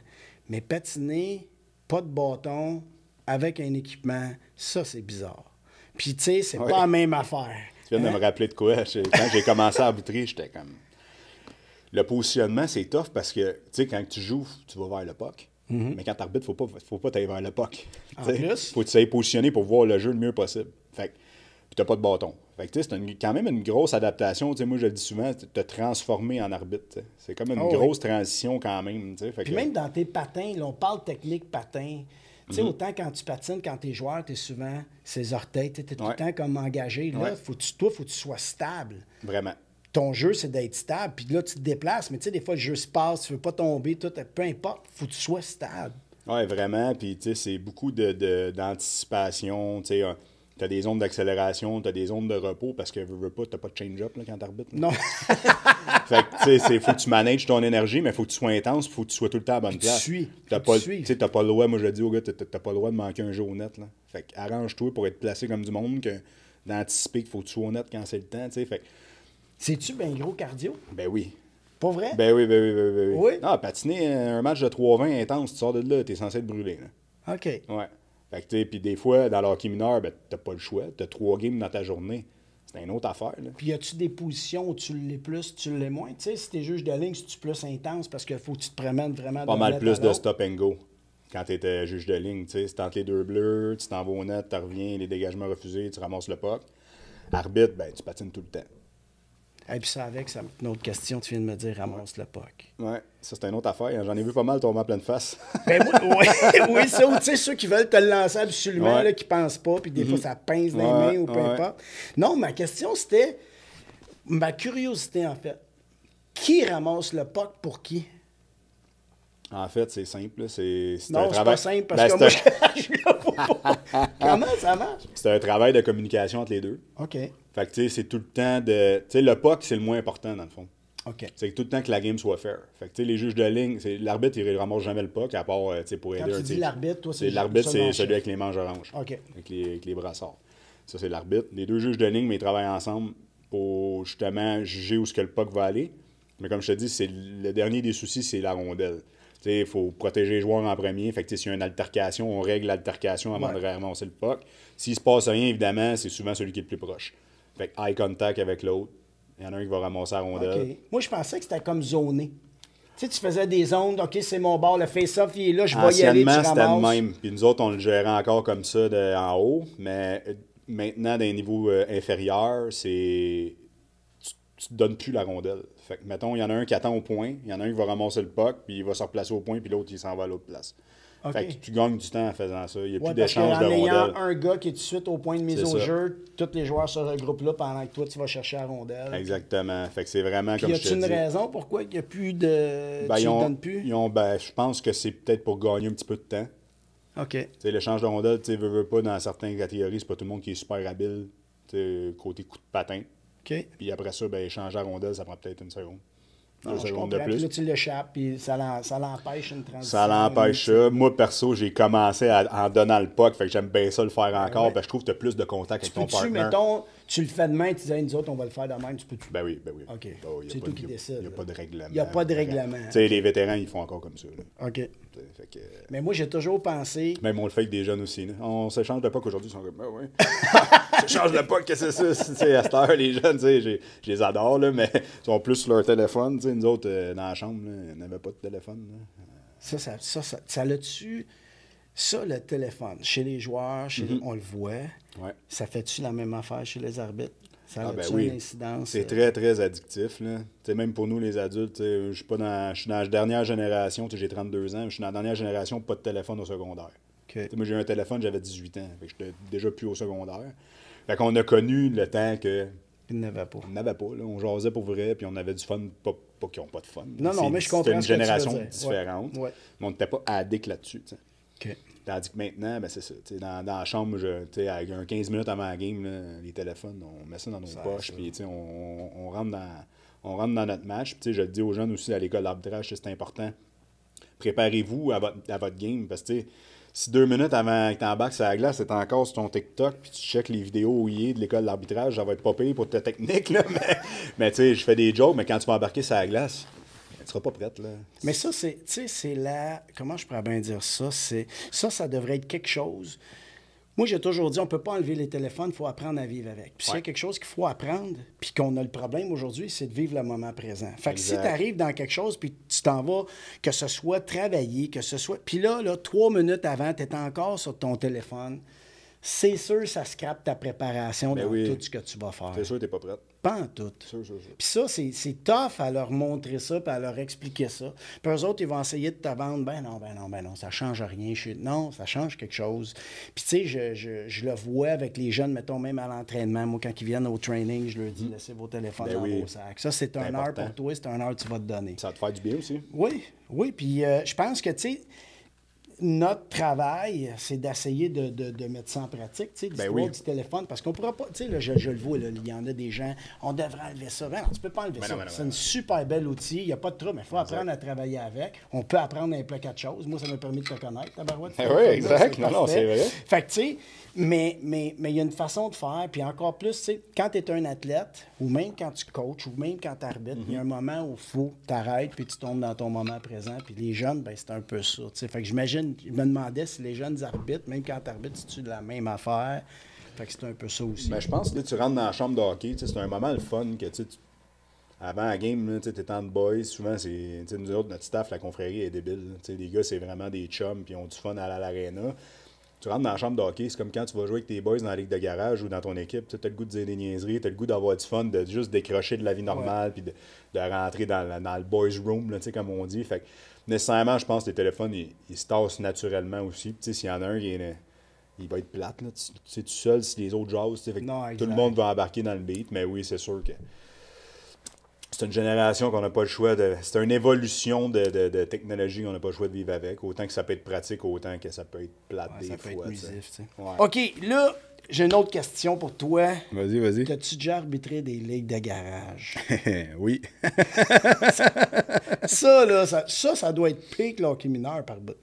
Mais patiner... pas de bâton, avec un équipement, ça, c'est bizarre. Puis, tu sais, c'est pas la même affaire. Tu viens de me rappeler de quoi? Quand j'ai commencé à boutrer, j'étais comme... Le positionnement, c'est tough parce que, tu sais, quand tu joues, tu vas vers le puck. Mais quand tu arbitres, faut pas t'aller vers le puck. En plus? Faut que tu sois positionné pour voir le jeu le mieux possible. Fait que, puis t'as pas de bâton. Fait que, tu sais, c'est quand même une grosse adaptation. Tu sais, moi, je le dis souvent, te transformer en arbitre. T'sais. C'est comme une grosse transition quand même. Fait puis même dans tes patins, là, on parle technique patin. Tu sais, autant quand tu patines, quand tu es joueur, tu es souvent ses orteils. Tu es tout le temps comme engagé. Là, faut que tu sois stable. Vraiment. Ton jeu, c'est d'être stable. Puis là, tu te déplaces. Mais tu sais, des fois, le jeu se passe. Tu veux pas tomber. Peu importe. Faut que tu sois stable. Oui, vraiment. Puis, tu sais, c'est beaucoup d'anticipation. Tu sais, tu as des zones d'accélération, tu as des zones de repos parce que, veux pas, tu n'as pas de change-up quand tu arbitres. Non. Fait que, tu sais, il faut que tu manages ton énergie, mais il faut que tu sois intense, il faut que tu sois tout le temps à la bonne place. Tu n'as pas le droit, moi je le dis aux gars, tu n'as pas le droit de manquer un jeu honnête. Là. Fait que arrange-toi pour être placé comme du monde, d'anticiper qu'il faut que tu sois honnête quand c'est le temps. Fait. C'est-tu bien gros cardio? Ben oui. Pas vrai? Ben oui. Oui? Non, patiner un match de 3-20 intense, tu sors de là, tu es censé être brûlé. Là. OK. Ouais. Fait que, puis des fois, dans le hockey mineur, ben, t'as pas le choix. T'as 3 games dans ta journée. C'est une autre affaire. Là. Puis y a-tu des positions où tu l'es plus, tu l'es moins? Tu sais, si t'es juge de ligne, c'est-tu plus intense parce qu'il faut que tu te promènes vraiment... Pas mal plus de stop and go quand t'étais juge de ligne. Tu sais, c'est entre les deux bleus, tu t'en vas au net, tu reviens, les dégagements refusés, tu ramasses le puck. Arbitre, ben tu patines tout le temps. Et puis ça avec, ça une autre question, tu viens de me dire, ramasse le puck. Oui, ça c'est une autre affaire. J'en ai vu pas mal tomber en pleine face. Ben oui, ça, ou tu sais, ceux qui veulent te le lancer absolument, là, qui pensent pas, puis des fois ça pince dans les mains ou peu importe. Non, ma question c'était, ma curiosité en fait, qui ramasse le puck pour qui? En fait, c'est simple. C'est non, un travail... c'est pas simple parce que moi, je suis là pour pas. Comment ça marche? C'est un travail de communication entre les deux. OK. Fait que, tu sais, c'est tout le temps de... Tu sais, le puck, c'est le moins important, dans le fond. OK. C'est tout le temps que la game soit fair. Fait que, tu sais, les juges de ligne, l'arbitre, il ramasse jamais le puck, à part, tu sais, pour aider. Quand tu dis l'arbitre, toi, c'est... L'arbitre, c'est celui avec les manches oranges. OK. Avec les brassards. Ça, c'est l'arbitre. Les deux juges de ligne, mais ils travaillent ensemble pour, justement, juger où ce que le puck va aller. Mais comme je te dis, le dernier des soucis, c'est la rondelle. Il faut protéger les joueurs en premier. Fait que s'il y a une altercation, on règle l'altercation avant de ramasser le puck. S'il se passe rien, évidemment, c'est souvent celui qui est le plus proche. Fait que eye contact avec l'autre. Il y en a un qui va ramasser la rondelle. OK. Moi, je pensais que c'était comme zoné. Tu sais, tu faisais des ondes, OK, c'est mon bord, le face-off, il est là, je vais y aller, tu Anciennement, c'était le ramasses. même. Puis nous autres, on le gérait encore comme ça en haut. Mais maintenant, dans les niveaux inférieurs, c'est... Tu te donnes plus la rondelle. Fait que, mettons, il y en a un qui attend au point, il y en a un qui va ramasser le puck, puis il va se replacer au point, puis l'autre, il s'en va à l'autre place. OK. Fait que tu gagnes du temps en faisant ça. Il n'y a Ouais, plus parce d'échange de qu'en ayant rondelles. un gars qui est tout de suite au point de mise C'est au ça. jeu, tous les joueurs se regroupent là pendant que toi, tu vas chercher la rondelle. Exactement. Fait que c'est vraiment Puis comme y je te a-tu une dis. raison pourquoi il n'y a plus de... Ben, tu ils ne ont- donnes plus? je pense que c'est peut-être pour gagner un petit peu de temps. OK. Tu sais, l'échange de rondelles, tu sais, veux pas, dans certaines catégories, c'est pas tout le monde qui est super habile, tu sais, côté coup de patin. OK. Puis après ça, ben, échanger la rondelle, ça prend peut-être une seconde. Non, 2 je secondes de comprends. Puis plus. là, tu l'échappes, puis ça l'empêche une transition. Ça l'empêche ça. Moi, perso, j'ai commencé en donnant le puck, fait que j'aime bien ça le faire encore, ouais. parce que je trouve que tu as plus de contact Tu avec ton peux-tu, partner. mettons, tu le fais de main, tu disais, nous autres, on va le faire de même, tu peux-tu? Ben oui, ben oui. OK. Oh, y a C'est pas toi de- qui décides, Il n'y a là. pas de règlement. Il y a pas de règlement. Tu sais, les vétérans, ils font encore comme ça. Là. OK. Tu sais, fait que, Mais moi, j'ai toujours pensé... même on le fait avec des jeunes aussi. Là. On s'échange de puck aujourd'hui, ils sont comme, ben oui. S'échange de puck, qu'est-ce que c'est ça? Tu sais, à cette heure, les jeunes, tu sais, je les adore, là, mais ils sont plus sur leur téléphone. Tu sais, nous autres, dans la chambre, là, on n'avait pas de téléphone. Là. Ça l'a-tu... Ça, le téléphone, chez les joueurs, on le voit. Ouais. Ça fait-tu la même affaire chez les arbitres? Ça Ah, a-tu ben une oui. incidence? C'est très, très addictif. Là. Tu sais, même pour nous, les adultes, tu sais, je suis dans la dernière génération, tu sais, j'ai 32 ans, je suis dans la dernière génération, pas de téléphone au secondaire. OK. Tu sais, moi, j'ai eu un téléphone, j'avais 18 ans. Fait que j'étais déjà plus au secondaire. Fait qu'on a connu le temps que Il n'avait pas. on n'avait pas. Là. On jasait pour vrai, puis on avait du fun. Pas qu'ils n'ont pas de fun. Non, non, mais je comprends C'était une ce que tu veux génération dire. différente. Ouais. Mais on n'était pas addict là-dessus. Tu sais. OK. Tandis que maintenant, ben, c'est ça. Tu sais, dans la chambre, tu sais, avec un 15 minutes avant la game, là, les téléphones, on met ça dans nos poches, puis tu sais, on rentre dans notre match. Puis, tu sais, je le dis aux jeunes aussi à l'école d'arbitrage, c'est important. Préparez-vous à votre game, parce que tu sais, si 2 minutes avant que tu embarques sur la glace, c'est encore sur ton TikTok, puis tu checkes les vidéos ouillées de l'école d'arbitrage, ça va être pas payé pour ta technique, là, mais tu sais, je fais des jokes, mais quand tu vas embarquer sur la glace, tu seras pas prête, là. Mais ça, tu sais, c'est la... Comment je pourrais bien dire ça? Ça devrait être quelque chose... Moi, j'ai toujours dit, on ne peut pas enlever les téléphones, il faut apprendre à vivre avec. Puis s'il y a Ouais. quelque chose qu'il faut apprendre, puis qu'on a le problème aujourd'hui, c'est de vivre le moment présent. Fait que si Exact. tu arrives dans quelque chose, puis tu t'en vas, que ce soit travailler, que ce soit... Puis là, 3 minutes avant, tu es encore sur ton téléphone, c'est sûr ça scrape ta préparation Ben dans oui. tout ce que tu vas faire. C'est sûr que t'es pas prête. Pas en tout. Sûr. Puis ça, c'est tough à leur montrer ça, puis à leur expliquer ça. Puis eux autres, ils vont essayer de te vendre, ben non, ça change rien. Non, ça change quelque chose. Puis tu sais, je le vois avec les jeunes, mettons, même à l'entraînement. Moi, quand ils viennent au training, je leur dis, laissez vos téléphones Ben dans oui. vos sacs. Ça, c'est C'est un heure important. pour toi, c'est un heure que tu vas te donner. Ça va te faire du bien aussi. Oui, puis je pense que, tu sais, notre travail, c'est d'essayer de mettre ça en pratique, tu sais, l'histoire oui. du téléphone, parce qu'on pourra pas, tu sais, là, je le vois, là, il y en a des gens, on devrait enlever ça. Ben non, tu peux pas enlever ça. non, C'est un super bel outil, il n'y a pas de trouble, mais il faut apprendre à travailler avec. On peut apprendre un plaquet de choses. Moi, ça m'a permis de te connaître, tabarouette. Eh oui, exact. Non, parfait. c'est vrai. Fait que, tu sais, mais il y a une façon de faire, puis encore plus, tu sais, quand tu es un athlète, ou même quand tu coaches, ou même quand tu arbitres, il y a un moment où il faut t'arrêtes, puis tu tombes dans ton moment présent. Puis les jeunes, ben c'est un peu ça. Tu sais. Fait que j'imagine, je me demandais si les jeunes arbitres, même quand tu arbitres, si tu de la même affaire. Fait que c'est un peu ça aussi. Ben, je pense que tu rentres dans la chambre de hockey, tu sais, c'est un moment le fun que avant la game, tu es en de boys, souvent c'est. Tu sais, nous autres, notre staff, la confrérie est débile. Tu sais, les gars, c'est vraiment des chums, puis ils ont du fun à l'aréna. Tu rentres dans la chambre de hockey, c'est comme quand tu vas jouer avec tes boys dans la ligue de garage ou dans ton équipe. Tu as le goût de dire des niaiseries, tu as le goût d'avoir du fun, de juste décrocher de la vie normale, puis de rentrer dans le boys room, là, tu sais, comme on dit. Fait que nécessairement, je pense que les téléphones, ils se tassent naturellement aussi. Puis, tu sais, s'il y en a un qui est. Il va être plate, là. Tu sais, tout seul, si les autres jasent, tu sais, fait que Non, tout exact. le monde va embarquer dans le beat. Mais oui, c'est sûr que c'est une génération qu'on n'a pas le choix de. C'est une évolution de technologie qu'on n'a pas le choix de vivre avec. Autant que ça peut être pratique, autant que ça peut être plate Ouais, des ça peut fois. être tu sais. musif, tu sais. Ouais. OK, là, j'ai une autre question pour toi. Vas-y. T'as-tu déjà arbitré des ligues de garage? Oui. Ça, là, ça doit être pire que l'hockey mineur par bout.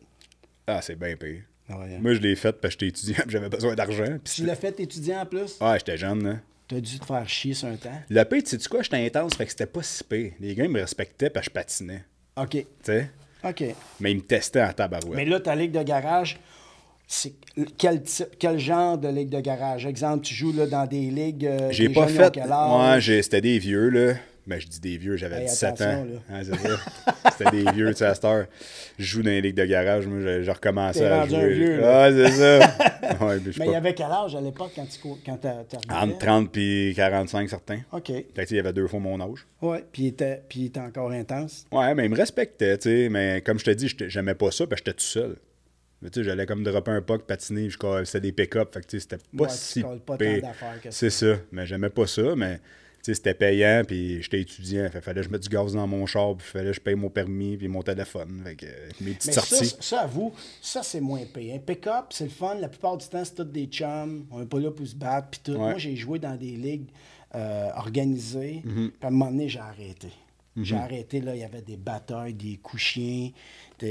Ah, c'est bien pire. Ouais, hein. Moi, je l'ai fait parce que j'étais étudiant et j'avais besoin d'argent. Tu l'as fait étudiant en plus? Ah, j'étais jeune, là. T'as dû te faire chier sur un temps? Le pire, tu sais quoi, j'étais intense, fait que c'était pas si pire. Les gars, ils me respectaient parce que je patinais. OK. Tu sais? OK. Mais il me testait en tabarouette. Mais là, ta ligue de garage, c'est quel genre de ligue de garage? Exemple, tu joues là, dans des ligues. J'ai des pas jeunes, ils ont fait. quel âge? Ouais, c'était des vieux, là. Ben, je dis des vieux, j'avais Hey, 17 attention, ans. là. Hein, c'est ça. C'était des vieux, tu sais, à cette heure. Je joue dans les ligues de garage, moi, je recommençais T'es à rendu jouer. un vieux, là. Ah, c'est ça. Ouais, puis je sais Mais il y pas. avait quel âge à l'époque quand t'as Entre 30 et 45, certains. OK. Fait que, tu sais, il y avait 2 fois mon âge. Ouais, puis il était encore intense. Ouais, mais il me respectait, tu sais. Mais comme je te dis, j'aimais pas ça parce que j'étais tout seul. Mais tu sais, j'allais comme dropper un puck, patiner, c'était des pick-up. Fait que tu sais, c'était pas Ouais, tu si colles pas pire. tant d'affaires que ça. C'est ça. Mais j'aimais pas ça, mais tu sais, c'était payant, puis j'étais étudiant. Fait fallait que je mette du gaz dans mon char, puis fallait que je paye mon permis, puis mon téléphone. Fait que mes petites Mais sorties. ça, avoue, ça, c'est moins payé. Un pick-up, c'est le fun. La plupart du temps, c'est tous des chums. On n'est pas là pour se battre. Puis tout. Ouais. Moi, j'ai joué dans des ligues organisées. Mm-hmm. Puis à un moment donné, j'ai arrêté. J'ai arrêté, là, il y avait des batailles, des coups chiens.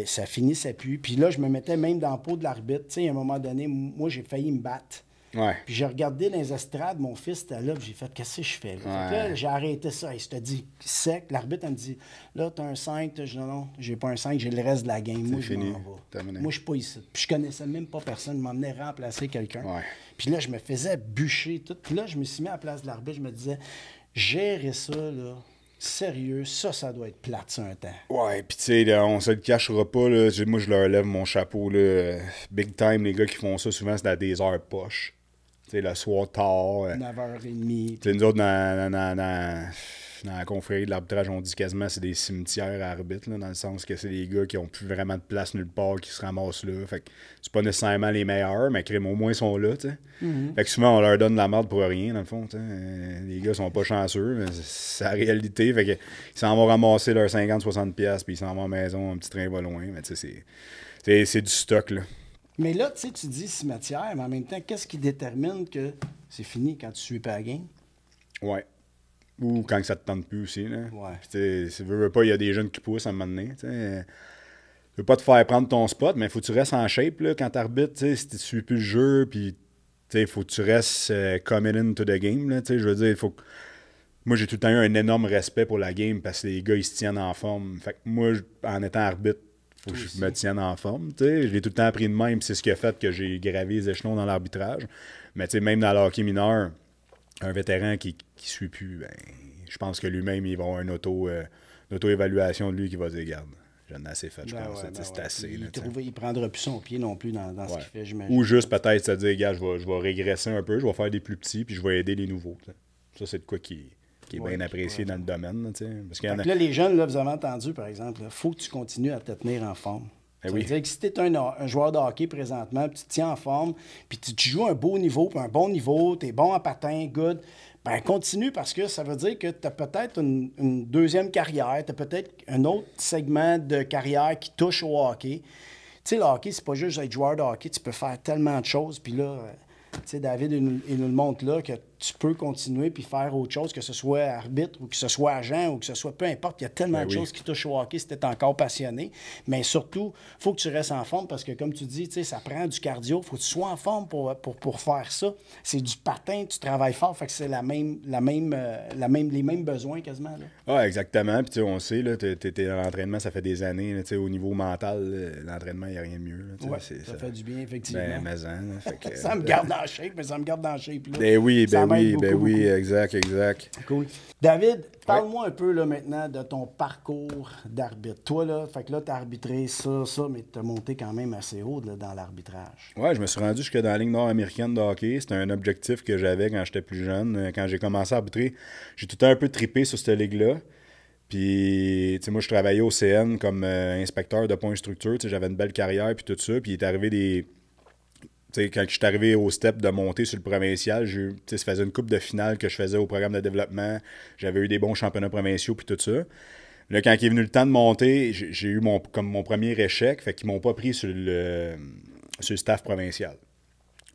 Ça finissait plus. Puis là, je me mettais même dans le pot de l'arbitre. Tu sais, à un moment donné, moi, j'ai failli me battre. Ouais. Puis j'ai regardé dans les estrades, mon fils était là, puis j'ai fait, qu'est-ce que je fais? Là? Fait que là, j'ai arrêté ça. Il se dit sec. L'arbitre, elle me dit, là, t'as un 5. Je dis, non, j'ai pas un 5, j'ai le reste de la game. Moi, je fini. m'en vais. Terminé. Moi, je suis pas ici. Puis je connaissais même pas personne. Il m'emmenait remplacer quelqu'un. Ouais. Puis là, je me faisais bûcher tout. Puis là, je me suis mis à la place de l'arbitre. Je me disais, gérer ça, là, sérieux, ça doit être plate, ça, un temps. Ouais, pis tu sais, là, on se le cachera pas, là. Moi, je leur lève mon chapeau, là. Big time, les gars qui font ça, souvent, c'est à des heures poches. Tu sais, le soir tard. 9h30. Tu sais, nous autres, dans la confrérie de l'arbitrage, on dit quasiment c'est des cimetières à arbitre, là, dans le sens que c'est des gars qui ont plus vraiment de place nulle part, qui se ramassent là. Fait que c'est pas nécessairement les meilleurs, mais crème, au moins, ils sont là, tu sais. Fait que souvent, on leur donne de la merde pour rien, dans le fond, tu sais. Les gars sont pas chanceux, mais c'est la réalité. Fait que ils s'en vont ramasser leurs 50-60$, puis ils s'en vont à la maison, un petit train va loin. Mais tu sais, c'est du stock, là. Mais là, tu sais, tu dis cimetière, mais en même temps, qu'est-ce qui détermine que c'est fini quand tu suis pas la game? Ouais. Ou quand ça te tente plus aussi, là. Ouais. Puis, tu sais, veux pas, il y a des jeunes qui poussent à un moment donné, tu sais. Tu veux pas te faire prendre ton spot, mais il faut que tu restes en shape, là, quand t'arbitres, tu sais, si tu suis plus le jeu, puis, tu sais, il faut que tu restes committed into the game, là, tu sais, je veux dire, il faut que... Moi, j'ai tout le temps eu un énorme respect pour la game, parce que les gars, ils se tiennent en forme. Fait que moi, en étant arbitre, faut que je me tienne en forme, tu sais. Je l'ai tout le temps appris de même, c'est ce qui a fait que j'ai gravé les échelons dans l'arbitrage. Mais, tu sais, même dans le hockey mineur, un vétéran qui suit plus, ben, je pense que lui-même, il va avoir une auto-évaluation de lui qui va dire, regarde, j'en ai assez fait, je pense. C'est assez. Il, là, il prendra plus son pied non plus dans ce qu'il fait, j'imagine. Ou juste peut-être se dire, regarde, je vais régresser un peu, je vais faire des plus petits, puis je vais aider les nouveaux. T'sais. Ça, c'est de quoi qui est bien apprécié dans le domaine. Là, parce qu'il y en a... Là, les jeunes, là, vous avez entendu, par exemple, il faut que tu continues à te tenir en forme. Ça veut dire que si tu es un joueur de hockey présentement, puis tu te tiens en forme, puis tu joues un beau niveau, puis un bon niveau, tu es bon en patin, good, ben continue parce que ça veut dire que tu as peut-être une deuxième carrière, tu as peut-être un autre segment de carrière qui touche au hockey. Tu sais, le hockey, c'est pas juste être joueur de hockey, tu peux faire tellement de choses, puis là, tu sais, David, il nous le montre là, que tu peux continuer puis faire autre chose, que ce soit arbitre ou que ce soit agent ou que ce soit peu importe. Il y a tellement de choses qui touchent au hockey si tu es encore passionné. Mais surtout, il faut que tu restes en forme parce que, comme tu dis, ça prend du cardio. Il faut que tu sois en forme pour faire ça. C'est du patin, tu travailles fort. Fait que c'est les mêmes besoins quasiment. Ah, exactement. Puis on sait, tu es dans l'entraînement, ça fait des années. Là, au niveau mental, l'entraînement, il n'y a rien de mieux. Là, ouais, ça fait du bien, effectivement. Que, ça me garde dans le shape, mais ça me garde dans le shape. Là. Ben oui, beaucoup. exact. Cool. David, parle-moi un peu là, maintenant de ton parcours d'arbitre. Toi, là, fait que là, tu as arbitré ça, mais tu as monté quand même assez haut là, dans l'arbitrage. Ouais, je me suis rendu jusque dans la Ligue nord-américaine de hockey. C'était un objectif que j'avais quand j'étais plus jeune. Quand j'ai commencé à arbitrer, j'ai tout le temps un peu trippé sur cette ligue-là. Puis, tu sais, moi, je travaillais au CN comme inspecteur de points structure. J'avais une belle carrière, puis tout ça. Puis, il est arrivé des... T'sais, quand je suis arrivé au step de monter sur le provincial, ça faisait une coupe de finale que je faisais au programme de développement. J'avais eu des bons championnats provinciaux puis tout ça. Là, quand il est venu le temps de monter, j'ai eu mon premier échec, fait qu'ils m'ont pas pris sur le staff provincial.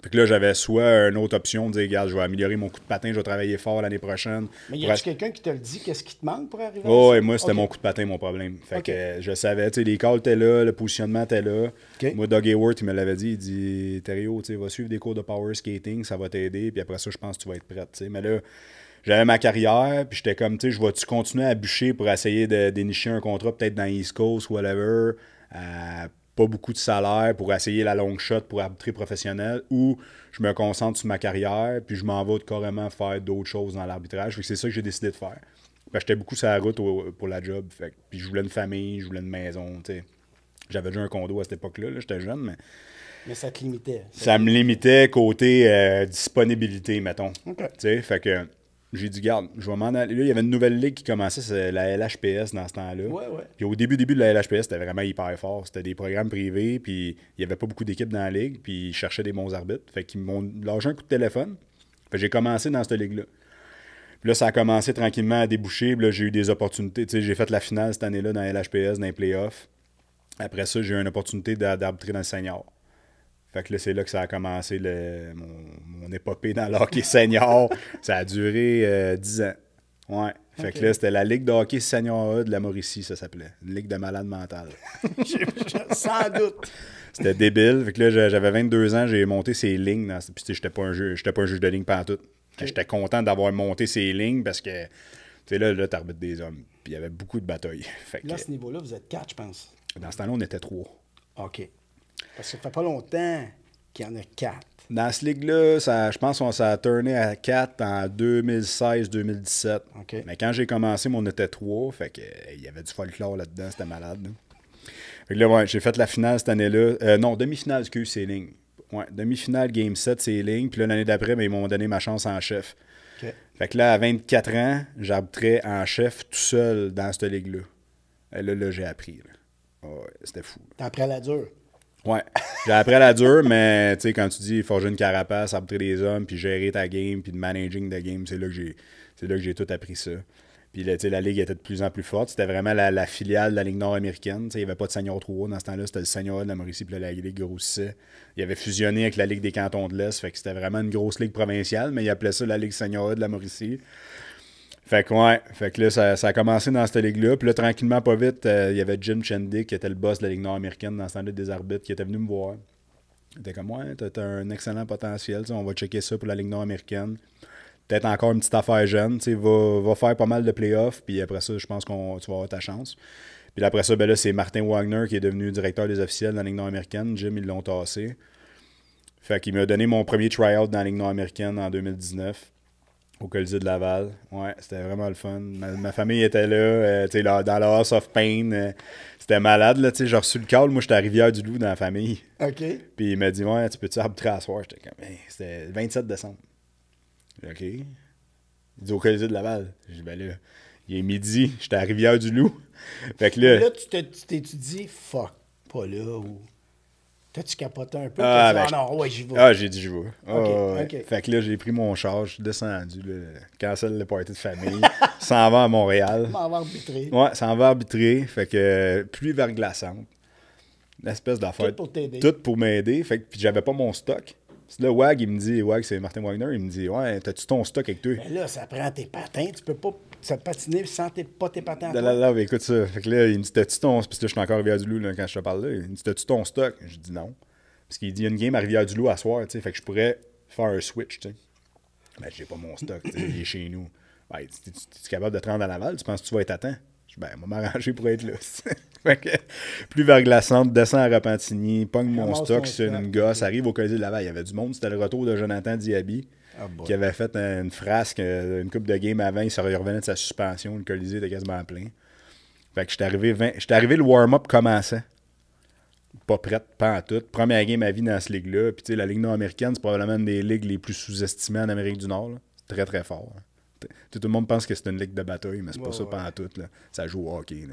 Fait que là, j'avais soit une autre option de dire, regarde, je vais améliorer mon coup de patin, je vais travailler fort l'année prochaine. Mais y a-tu quelqu'un qui te le dit, qu'est-ce qui te manque pour arriver à ça? Oh, et moi, c'était mon coup de patin, mon problème. Fait que je savais, tu sais, les calls étaient là, le positionnement était là. Moi, Doug Hayward, il me l'avait dit, il dit, Thériault, tu sais, va suivre des cours de power skating, ça va t'aider, puis après ça, je pense que tu vas être prête, tu sais. Mais là, j'avais ma carrière, puis j'étais comme, tu sais, je vais-tu continuer à bûcher pour essayer de dénicher un contrat peut-être dans East Coast, whatever, pas beaucoup de salaire pour essayer la long shot pour arbitrer professionnel, ou je me concentre sur ma carrière, puis je m'en vais carrément faire d'autres choses dans l'arbitrage. Fait que c'est ça que j'ai décidé de faire. J'étais beaucoup sur la route pour la job, puis je voulais une famille, je voulais une maison, tu sais. J'avais déjà un condo à cette époque-là, j'étais jeune, mais... Mais ça te limitait. Ça me limitait côté disponibilité, mettons. OK. Tu sais, fait que j'ai dit, garde, je vais m'en aller. Là, il y avait une nouvelle ligue qui commençait, c'est la LHPS dans ce temps-là. Ouais. Puis au début de la LHPS, c'était vraiment hyper fort. C'était des programmes privés, puis il n'y avait pas beaucoup d'équipes dans la ligue, puis ils cherchaient des bons arbitres. Fait qu'ils m'ont lâché un coup de téléphone. Fait que j'ai commencé dans cette ligue-là. Puis là, ça a commencé tranquillement à déboucher. Puis là, j'ai eu des opportunités. Tu sais, j'ai fait la finale cette année-là dans la LHPS, dans les playoffs. Après ça, j'ai eu une opportunité d'arbitrer dans le senior. Fait que là, c'est là que ça a commencé mon épopée dans le hockey senior. Ça a duré 10 ans. Ouais. Fait que là, c'était la Ligue de hockey senior A de la Mauricie, ça s'appelait. Une ligue de malades mentales. Sans doute. C'était débile. Fait que là, j'avais 22 ans, j'ai monté ces lignes. Puis j'étais pas un juge de ligne pantoute. Okay. J'étais content d'avoir monté ces lignes parce que, tu sais, là t'arbitres des hommes. Puis il y avait beaucoup de batailles. Fait que, là, à ce niveau-là, vous êtes 4, je pense. Dans ce temps-là, on était 3. OK. Parce que ça fait pas longtemps qu'il y en a 4. Dans cette ligue-là, je pense qu'on s'est tourné à 4 en 2016-2017. Okay. Mais quand j'ai commencé, on était 3. Fait que il y avait du folklore là-dedans, c'était malade. Là. Fait que là, ouais, j'ai fait la finale cette année-là. Non, demi-finale, c'est lignes. Ouais, demi-finale, game 7, c'est lignes. Puis là, l'année d'après, ils m'ont donné ma chance en chef. Okay. Fait que là, à 24 ans, j'arbitrais en chef tout seul dans cette ligue-là. Et là, j'ai appris. Là. Oh, ouais, c'était fou. T'as appris à la dure. Ouais, j'ai appris à la dure, mais tu sais, quand tu dis forger une carapace, arbitrer des hommes, puis gérer ta game, puis de managing de game, c'est là que j'ai tout appris ça. Puis là, la ligue était de plus en plus forte. C'était vraiment la filiale de la Ligue nord-américaine. Il n'y avait pas de Senior 3 dans ce temps-là, c'était le Senior de la Mauricie, puis là, la Ligue grossissait. Il avait fusionné avec la Ligue des cantons de l'Est, fait que c'était vraiment une grosse ligue provinciale, mais il appelait ça la Ligue Senior de la Mauricie. Fait que ouais, fait que là, ça a commencé dans cette ligue-là. Puis là, tranquillement, pas vite, il y avait Jim Chendick, qui était le boss de la Ligue nord-américaine dans ce temps-là des arbitres, qui était venu me voir. Il était comme, ouais, t'as un excellent potentiel, on va checker ça pour la Ligue nord-américaine. Peut-être encore une petite affaire jeune, va faire pas mal de playoffs, puis après ça, je pense que tu vas avoir ta chance. Puis après ça, ben là, c'est Martin Wagner qui est devenu directeur des officiels dans la Ligue nord-américaine. Jim, ils l'ont tassé. Fait qu'il m'a donné mon premier try-out dans la Ligue nord-américaine en 2019. Au Colisée de Laval. Ouais, c'était vraiment le fun. Ma famille était là, là dans le House of Pain. C'était malade, là, j'ai reçu le call. Moi, j'étais à Rivière-du-Loup dans la famille. OK. Puis il m'a dit, ouais, tu peux-tu arbitrer à soir? J'étais comme, hey, c'était le 27 décembre. OK. Il dit au Colisée de Laval. J'ai dit, ben là, il est midi, j'étais à Rivière-du-Loup. Fait que là. Là, tu t'es dit, fuck, pas là, ou. T'as-tu capoté un peu? Non, ouais, j'y vais. Ah, j'ai dit, j'y vais. OK. Fait que là, j'ai pris mon char, je suis descendu, cancel le party de famille, s'en va à Montréal. M'en va arbitrer. Ouais, s'en va arbitrer. Fait que pluie verglaçante. Une espèce d'affaire. Tout pour t'aider. Tout pour m'aider. Fait que puis j'avais pas mon stock. Là, Wag, il me dit, Wag, c'est Martin Wagner, il me dit, ouais, t'as-tu ton stock avec toi? Mais là, ça prend tes patins. Tu peux pas ça patiner sans pas tes patins. Là, écoute ça. Fait que là, il me dit, t'as-tu ton. Parce que là, je suis encore à Rivière-du-Loup quand je te parle là. Il me dit, t'as-tu ton stock? Je dis non. Parce qu'il dit, il y a une game à Rivière-du-Loup à soir, tu sais. Fait que je pourrais faire un switch, tu sais. Ben, j'ai pas mon stock, tu sais. Il est chez nous. Ben, tu es capable de te rendre à Laval? Tu penses que tu vas être à temps? Je dis, ben, on va m'arranger pour être là. Fait que, plus verglaçante, descend à Repentigny, pogne mon stock sur une gosse, arrive au Colisée de Laval. Il y avait du monde, c'était le retour de Jonathan Diaby, qui avait fait une frasque, une coupe de game avant, il revenait de sa suspension, le Colisée était quasiment plein. Fait que j'étais arrivé, le warm-up commençait. Pas prête, pas en tout. Première game à vie dans cette ligue-là. Puis tu sais, la Ligue nord-américaine, c'est probablement une des ligues les plus sous-estimées en Amérique du Nord. C'est très, très fort. Tout le monde pense que c'est une ligue de bataille, mais c'est pas ça, pas en tout. Là. Ça joue au hockey.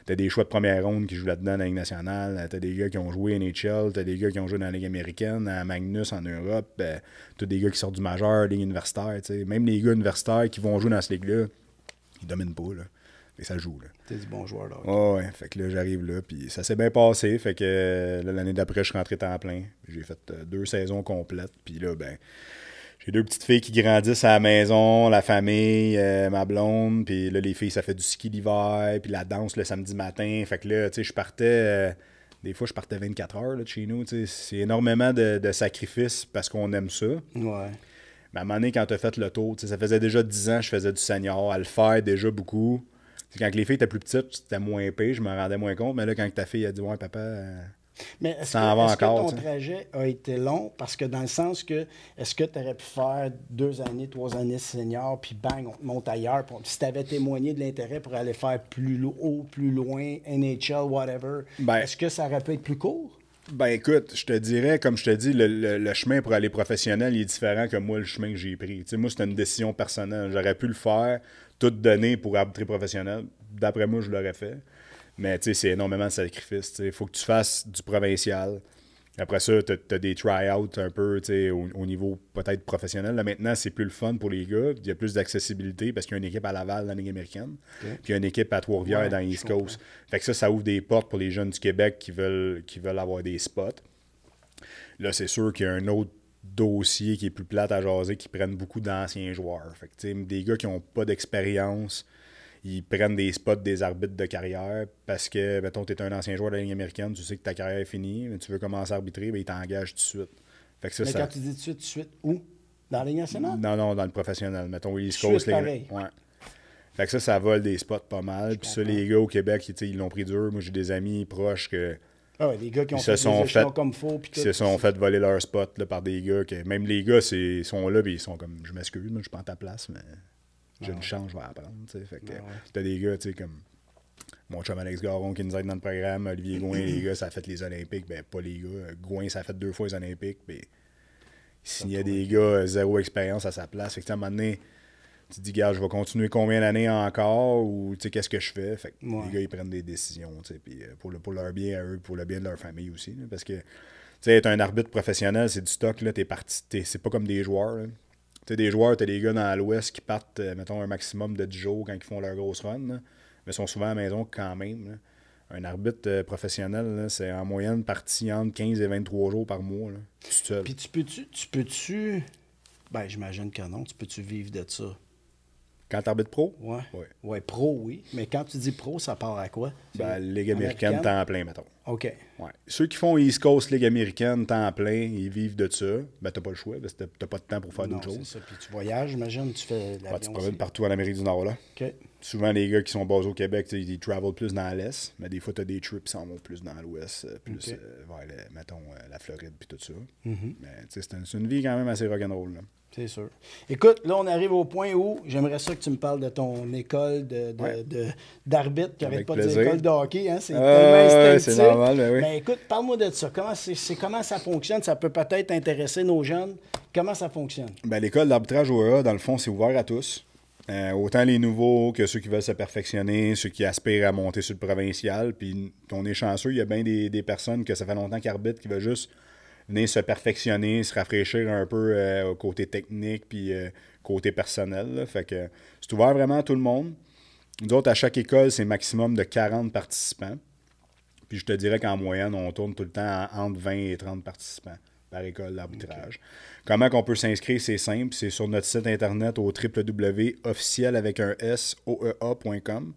T'as des choix de première ronde qui jouent là-dedans dans la Ligue nationale. T'as des gars qui ont joué NHL. T'as des gars qui ont joué dans la Ligue américaine, à Magnus en Europe. T'as des gars qui sortent du majeur, Ligue universitaire. T'sais. Même les gars universitaires qui vont jouer dans cette ligue-là, ils dominent pas. Là. Et ça joue. Là. T'es du bon joueur. Là. Ouais, fait que là, j'arrive là. Puis ça s'est bien passé. Fait que là, l'année d'après, je suis rentré temps plein. J'ai fait 2 saisons complètes. Puis là, ben. J'ai 2 petites filles qui grandissent à la maison, la famille, ma blonde, puis là, les filles, ça fait du ski l'hiver, puis la danse le samedi matin. Fait que là, tu sais, je partais, des fois, je partais 24 heures là, de chez nous, tu sais. C'est énormément de sacrifices parce qu'on aime ça. Ouais. Mais à un moment donné, quand tu as fait le tour, ça faisait déjà 10 ans que je faisais du senior, à le faire déjà beaucoup. T'sais, quand les filles étaient plus petites, c'était moins pire, je me rendais moins compte. Mais là, quand ta fille a dit « Ouais, papa... Mais est-ce que que ton t'sais. trajet a été long? Parce que dans le sens que, est-ce que tu aurais pu faire 2 années, 3 années senior, puis bang, on te monte ailleurs. Si tu avais témoigné de l'intérêt pour aller faire plus haut, plus loin, NHL, whatever, est-ce que ça aurait pu être plus court? Ben écoute, je te dirais, comme je te dis, le chemin pour aller professionnel, il est différent que moi, le chemin que j'ai pris. Moi, c'était une décision personnelle. J'aurais pu le faire, tout donner pour arbitrer professionnel. D'après moi, je l'aurais fait. Mais c'est énormément de sacrifices. Il faut que tu fasses du provincial. Après ça, tu as des try-outs un peu au niveau peut-être professionnel. Là, maintenant, c'est plus le fun pour les gars. Il y a plus d'accessibilité parce qu'il y a une équipe à Laval dans la Ligue américaine. Okay. Puis il y a une équipe à Trois-Rivières dans l'East Coast. Fait que ça ouvre des portes pour les jeunes du Québec qui veulent avoir des spots. Là, c'est sûr qu'il y a un autre dossier qui est plus plate à jaser qui prennent beaucoup d'anciens joueurs. Fait que des gars qui n'ont pas d'expérience, ils prennent des spots des arbitres de carrière parce que, mettons, tu es un ancien joueur de la Ligue américaine, tu sais que ta carrière est finie, mais tu veux commencer à arbitrer, bien, ils t'engagent tout de suite. Fait que mais quand tu dis tout de suite, où? Dans la Ligue nationale? Non, dans le professionnel. Mettons, East Coast. Pareil. Ouais. Fait que ça vole des spots pas mal. Puis ça, les gars au Québec, ils l'ont pris dur. Moi, j'ai des amis proches que... Ah ouais, des gars qui ont fait des échelons comme faux. Puis se sont fait voler leur spot là, par des gars. Même les gars, ils sont là, puis ils sont comme, je m'excuse, moi, je prends ta place, mais... J'ai une chance, je vais apprendre. Fait que t'as des gars, comme mon chum Alex Garon qui nous aide dans le programme, Olivier Gouin, les gars, ça a fait les Olympiques. Ben, pas les gars. Gouin, ça a fait 2 fois les Olympiques. Ben, il signait des gars, 0 expérience à sa place. Fait que, à un moment donné, tu te dis, gars, je vais continuer combien d'années encore ou qu'est-ce que je fais? Fait que les gars, ils prennent des décisions. Puis pour leur bien à eux, pour le bien de leur famille aussi. Là, parce que, être un arbitre professionnel, c'est du stock. Là, t'es parti. C'est pas comme des joueurs. Là. Tu sais, des joueurs, tu as des gars dans l'Ouest qui partent, mettons, un maximum de 10 jours quand ils font leur grosse run, là, mais sont souvent à la maison quand même. Là. Un arbitre professionnel, là, c'est en moyenne parti entre 15 et 23 jours par mois. Là, tout seul. Puis tu peux-tu... Ben, j'imagine que non. Tu peux-tu vivre de ça? Quand tu arbitres pro? Oui. Ouais, pro, oui. Mais quand tu dis pro, ça part à quoi? Ben, Ligue américaine, temps plein, mettons. OK. Ouais. Ceux qui font East Coast, Ligue américaine, temps plein, ils vivent de ça. Ben, t'as pas le choix, parce que t'as pas de temps pour faire d'autres choses. C'est ça. Puis tu voyages, j'imagine, tu fais l'avion. Tu te promènes partout en Amérique du Nord, là. OK. Souvent, les gars qui sont basés au Québec, ils travel plus dans l'Est, mais des fois, tu as des trips qui s'en vont plus dans l'Ouest, plus vers, mettons, la Floride, puis tout ça. Mais c'est une vie quand même assez rock'n'roll, là. C'est sûr. Écoute, là, on arrive au point où j'aimerais ça que tu me parles de ton école d'arbitre, qui n'arrête pas de dire école de hockey. Hein? C'est tellement instinctif. C'est normal, ben oui. Mais écoute, parle-moi de ça. Comment ça fonctionne? Ça peut peut-être intéresser nos jeunes. Comment ça fonctionne? Ben, l'école d'arbitrage OEA, dans le fond, c'est ouvert à tous. Autant les nouveaux que ceux qui veulent se perfectionner, ceux qui aspirent à monter sur le provincial. Puis on est chanceux, il y a bien des personnes que ça fait longtemps qu'ils arbitrent qui veulent juste venir se perfectionner, se rafraîchir un peu au côté technique puis côté personnel. Là. Fait que c'est ouvert vraiment à tout le monde. Nous autres, à chaque école, c'est maximum de 40 participants. Puis je te dirais qu'en moyenne, on tourne tout le temps entre 20 et 30 participants par école d'arbitrage. Okay. Comment qu'on peut s'inscrire? C'est simple. C'est sur notre site internet au www.officiel.com.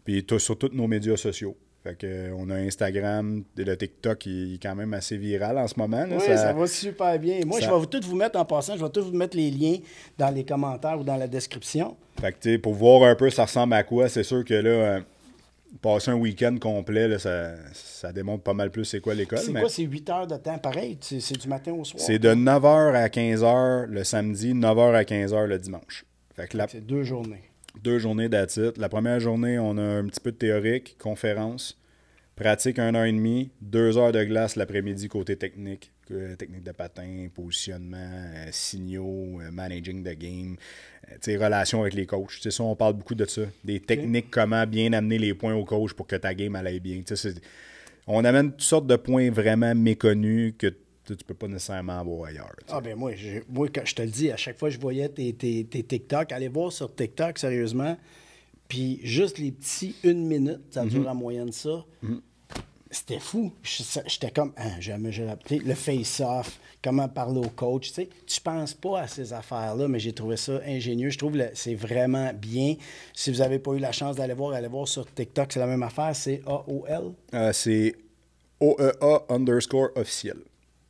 Puis sur tous nos médias sociaux. Fait que, on a Instagram, le TikTok qui est quand même assez viral en ce moment. Là, oui, ça va super bien. Moi, je vais tout vous mettre en passant, je vais tout vous mettre les liens dans les commentaires ou dans la description. Fait que, pour voir un peu ça ressemble à quoi, c'est sûr que là, passer un week-end complet, là, ça démontre pas mal plus c'est quoi l'école. C'est quoi, c'est 8 heures de temps pareil? C'est du matin au soir? C'est de 9h à 15h le samedi, 9h à 15h le dimanche. Fait que c'est 2 journées. 2 journées d'attitude. La première journée, on a un petit peu de théorique, conférence, pratique 1h30, 2 heures de glace l'après-midi côté technique. Technique de patin, positionnement, signaux, managing the game, relations avec les coachs. Ça, on parle beaucoup de ça. Des techniques, comment bien amener les points au coach pour que ta game aille bien. On amène toutes sortes de points vraiment méconnus que tu peux pas nécessairement avoir ailleurs. T'sais. Ah ben moi, quand je te le dis, à chaque fois que je voyais tes TikTok, allez voir sur TikTok, sérieusement, puis juste les petits 1 minute, ça dure en moyenne ça, c'était fou. J'étais comme, jamais j'ai appris. Le face-off, comment parler au coach, tu sais. Tu penses pas à ces affaires-là, mais j'ai trouvé ça ingénieux. Je trouve que c'est vraiment bien. Si vous n'avez pas eu la chance d'aller voir, allez voir sur TikTok, c'est la même affaire, c'est AOL. C'est OEA_officiel.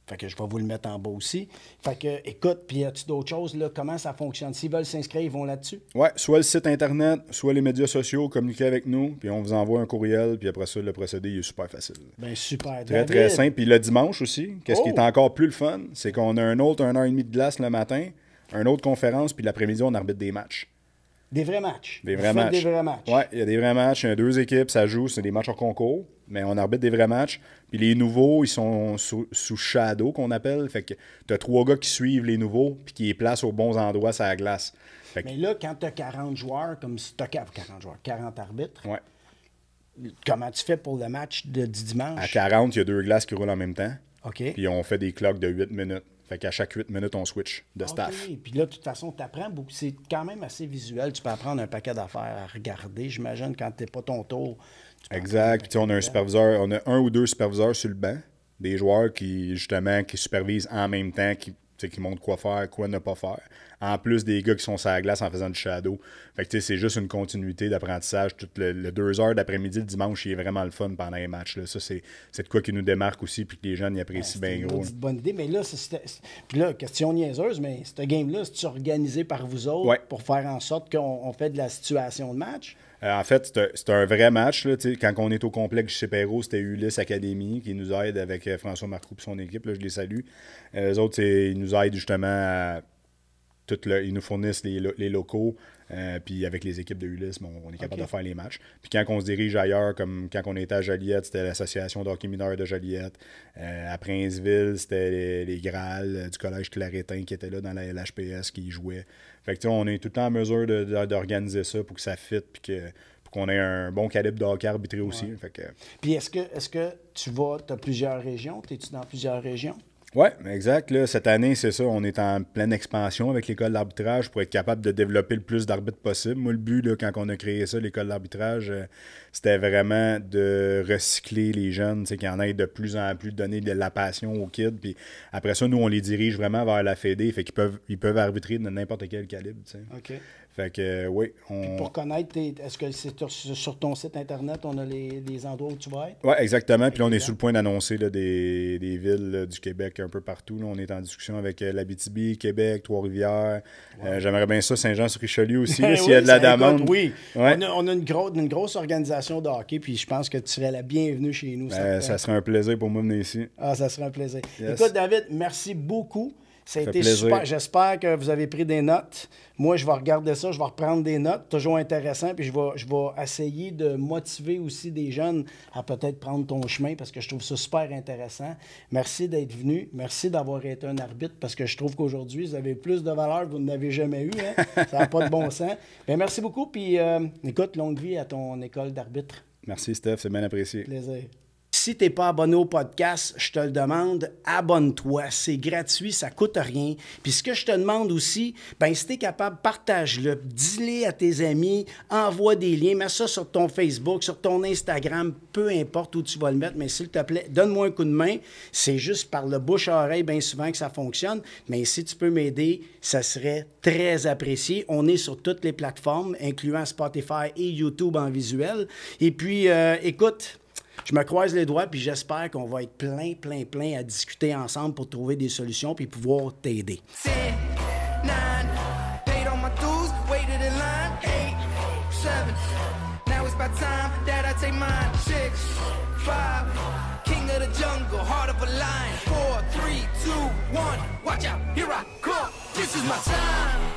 Fait que je vais vous le mettre en bas aussi. Fait que, écoute, puis as-tu d'autres choses, là? Comment ça fonctionne? S'ils veulent s'inscrire, ils vont là-dessus? Ouais, soit le site Internet, soit les médias sociaux, communiquez avec nous, puis on vous envoie un courriel, puis après ça, le procédé il est super facile. Bien, super. Très, très simple. Puis le dimanche aussi, qu'est-ce qui est encore plus le fun, c'est qu'on a un autre 1h30 de glace le matin, une autre conférence, puis l'après-midi, on arbitre des matchs. Des vrais matchs. Des vrais matchs. Des vrais matchs. Oui, il y a des vrais matchs. Il y a 2 équipes, ça joue, c'est des matchs en concours, mais on arbitre des vrais matchs. Puis les nouveaux, ils sont sous shadow, qu'on appelle. Fait que tu as 3 gars qui suivent les nouveaux, puis qui les placent aux bons endroits sur la glace. Fait que... Mais là, quand tu as 40 joueurs, comme si tu as 40 arbitres, ouais. Comment tu fais pour le match du dimanche? À 40, il y a 2 glaces qui roulent en même temps. OK. Puis on fait des clocks de 8 minutes. Fait qu'à chaque 8 minutes, on switch de staff. OK. Puis là, de toute façon, tu apprends beaucoup. C'est quand même assez visuel. Tu peux apprendre un paquet d'affaires à regarder. J'imagine, quand tu n'es pas ton tour. Exact. Puis on a un superviseur, on a 1 ou 2 superviseurs sur le banc. Des joueurs qui, justement, qui supervisent en même temps, qui montrent quoi faire, quoi ne pas faire. En plus des gars qui sont sur la glace en faisant du shadow. Fait que c'est juste une continuité d'apprentissage. Tout le 2 heures d'après-midi, le dimanche, il est vraiment le fun pendant les matchs. Là. Ça, c'est de quoi qui nous démarque aussi, puis que les jeunes y apprécient bien gros. C'est une bonne idée, mais là, puis là, question niaiseuse, mais cette game-là, c'est-tu organisé par vous autres pour faire en sorte qu'on fait de la situation de match? En fait, c'est un vrai match. Là, quand on est au complexe chez Perrault, c'était Ulysse Academy qui nous aide avec François Marcoux et son équipe. Là, je les salue. Eux autres, ils nous aident justement à... ils nous fournissent les locaux. Puis avec les équipes de Ulysse, on est capable de faire les matchs. Puis quand on se dirige ailleurs, comme quand on était à Joliette, c'était l'association d'hockey mineur de Joliette. À Princeville, c'était les Graals du collège Claretin qui étaient là dans la LHPS qui y jouaient. Fait que on est tout le temps en mesure d'organiser ça pour que ça fitte puis pour qu'on ait un bon calibre de hockey arbitré aussi. Fait que... Puis est-ce que tu as plusieurs régions? Es-tu dans plusieurs régions? Oui, exact. Là, cette année, c'est ça, on est en pleine expansion avec l'école d'arbitrage pour être capable de développer le plus d'arbitres possible. Moi, le but, là, quand on a créé ça, l'école d'arbitrage, c'était vraiment de recycler les jeunes, qu'il y en ait de plus en plus, de donner de la passion aux kids. Puis après ça, nous, on les dirige vraiment vers la Fédé, fait qu'ils peuvent arbitrer de n'importe quel calibre. T'sais. OK. Fait que, oui. Puis pour connaître, est-ce que c'est sur ton site Internet, on a les endroits où tu vas être? Oui, exactement. Puis là, on est sur le point d'annoncer là, des villes là, du Québec un peu partout. Là, on est en discussion avec l'Abitibi, Québec, Trois-Rivières. Ouais. J'aimerais bien ça, Saint-Jean-sur-Richelieu aussi, là, s'il y a de la demande. Oui, ouais. On a une grosse organisation de hockey, puis je pense que tu serais la bienvenue chez nous. Ça serait un plaisir pour moi de venir ici. Ah, ça serait un plaisir. Yes. Écoute, David, merci beaucoup. Ça a été super. J'espère que vous avez pris des notes. Moi, je vais regarder ça, je vais reprendre des notes. Toujours intéressant. Puis je vais essayer de motiver aussi des jeunes à peut-être prendre ton chemin parce que je trouve ça super intéressant. Merci d'être venu. Merci d'avoir été un arbitre parce que je trouve qu'aujourd'hui, vous avez plus de valeur que vous n'avez jamais eu. Hein? Ça n'a pas de bon sens. Bien, merci beaucoup. Puis écoute, longue vie à ton école d'arbitre. Merci, Steph. C'est bien apprécié. Plaisir. Si tu n'es pas abonné au podcast, je te le demande, abonne-toi. C'est gratuit, ça ne coûte rien. Puis ce que je te demande aussi, bien, si tu es capable, partage-le. Dis-le à tes amis, envoie des liens, mets ça sur ton Facebook, sur ton Instagram, peu importe où tu vas le mettre, mais s'il te plaît, donne-moi un coup de main. C'est juste par le bouche à oreille, bien souvent que ça fonctionne. Mais si tu peux m'aider, ça serait très apprécié. On est sur toutes les plateformes, incluant Spotify et YouTube en visuel. Et puis, écoute... Je me croise les doigts, puis j'espère qu'on va être plein à discuter ensemble pour trouver des solutions puis pouvoir t'aider. 10, 9, paid all my dues, waited in line, 8, 7. Now it's about time that I take mine. 6, 5, king of the jungle, heart of a lion. 4, 3, 2, 1, watch out, here I come. This is my time.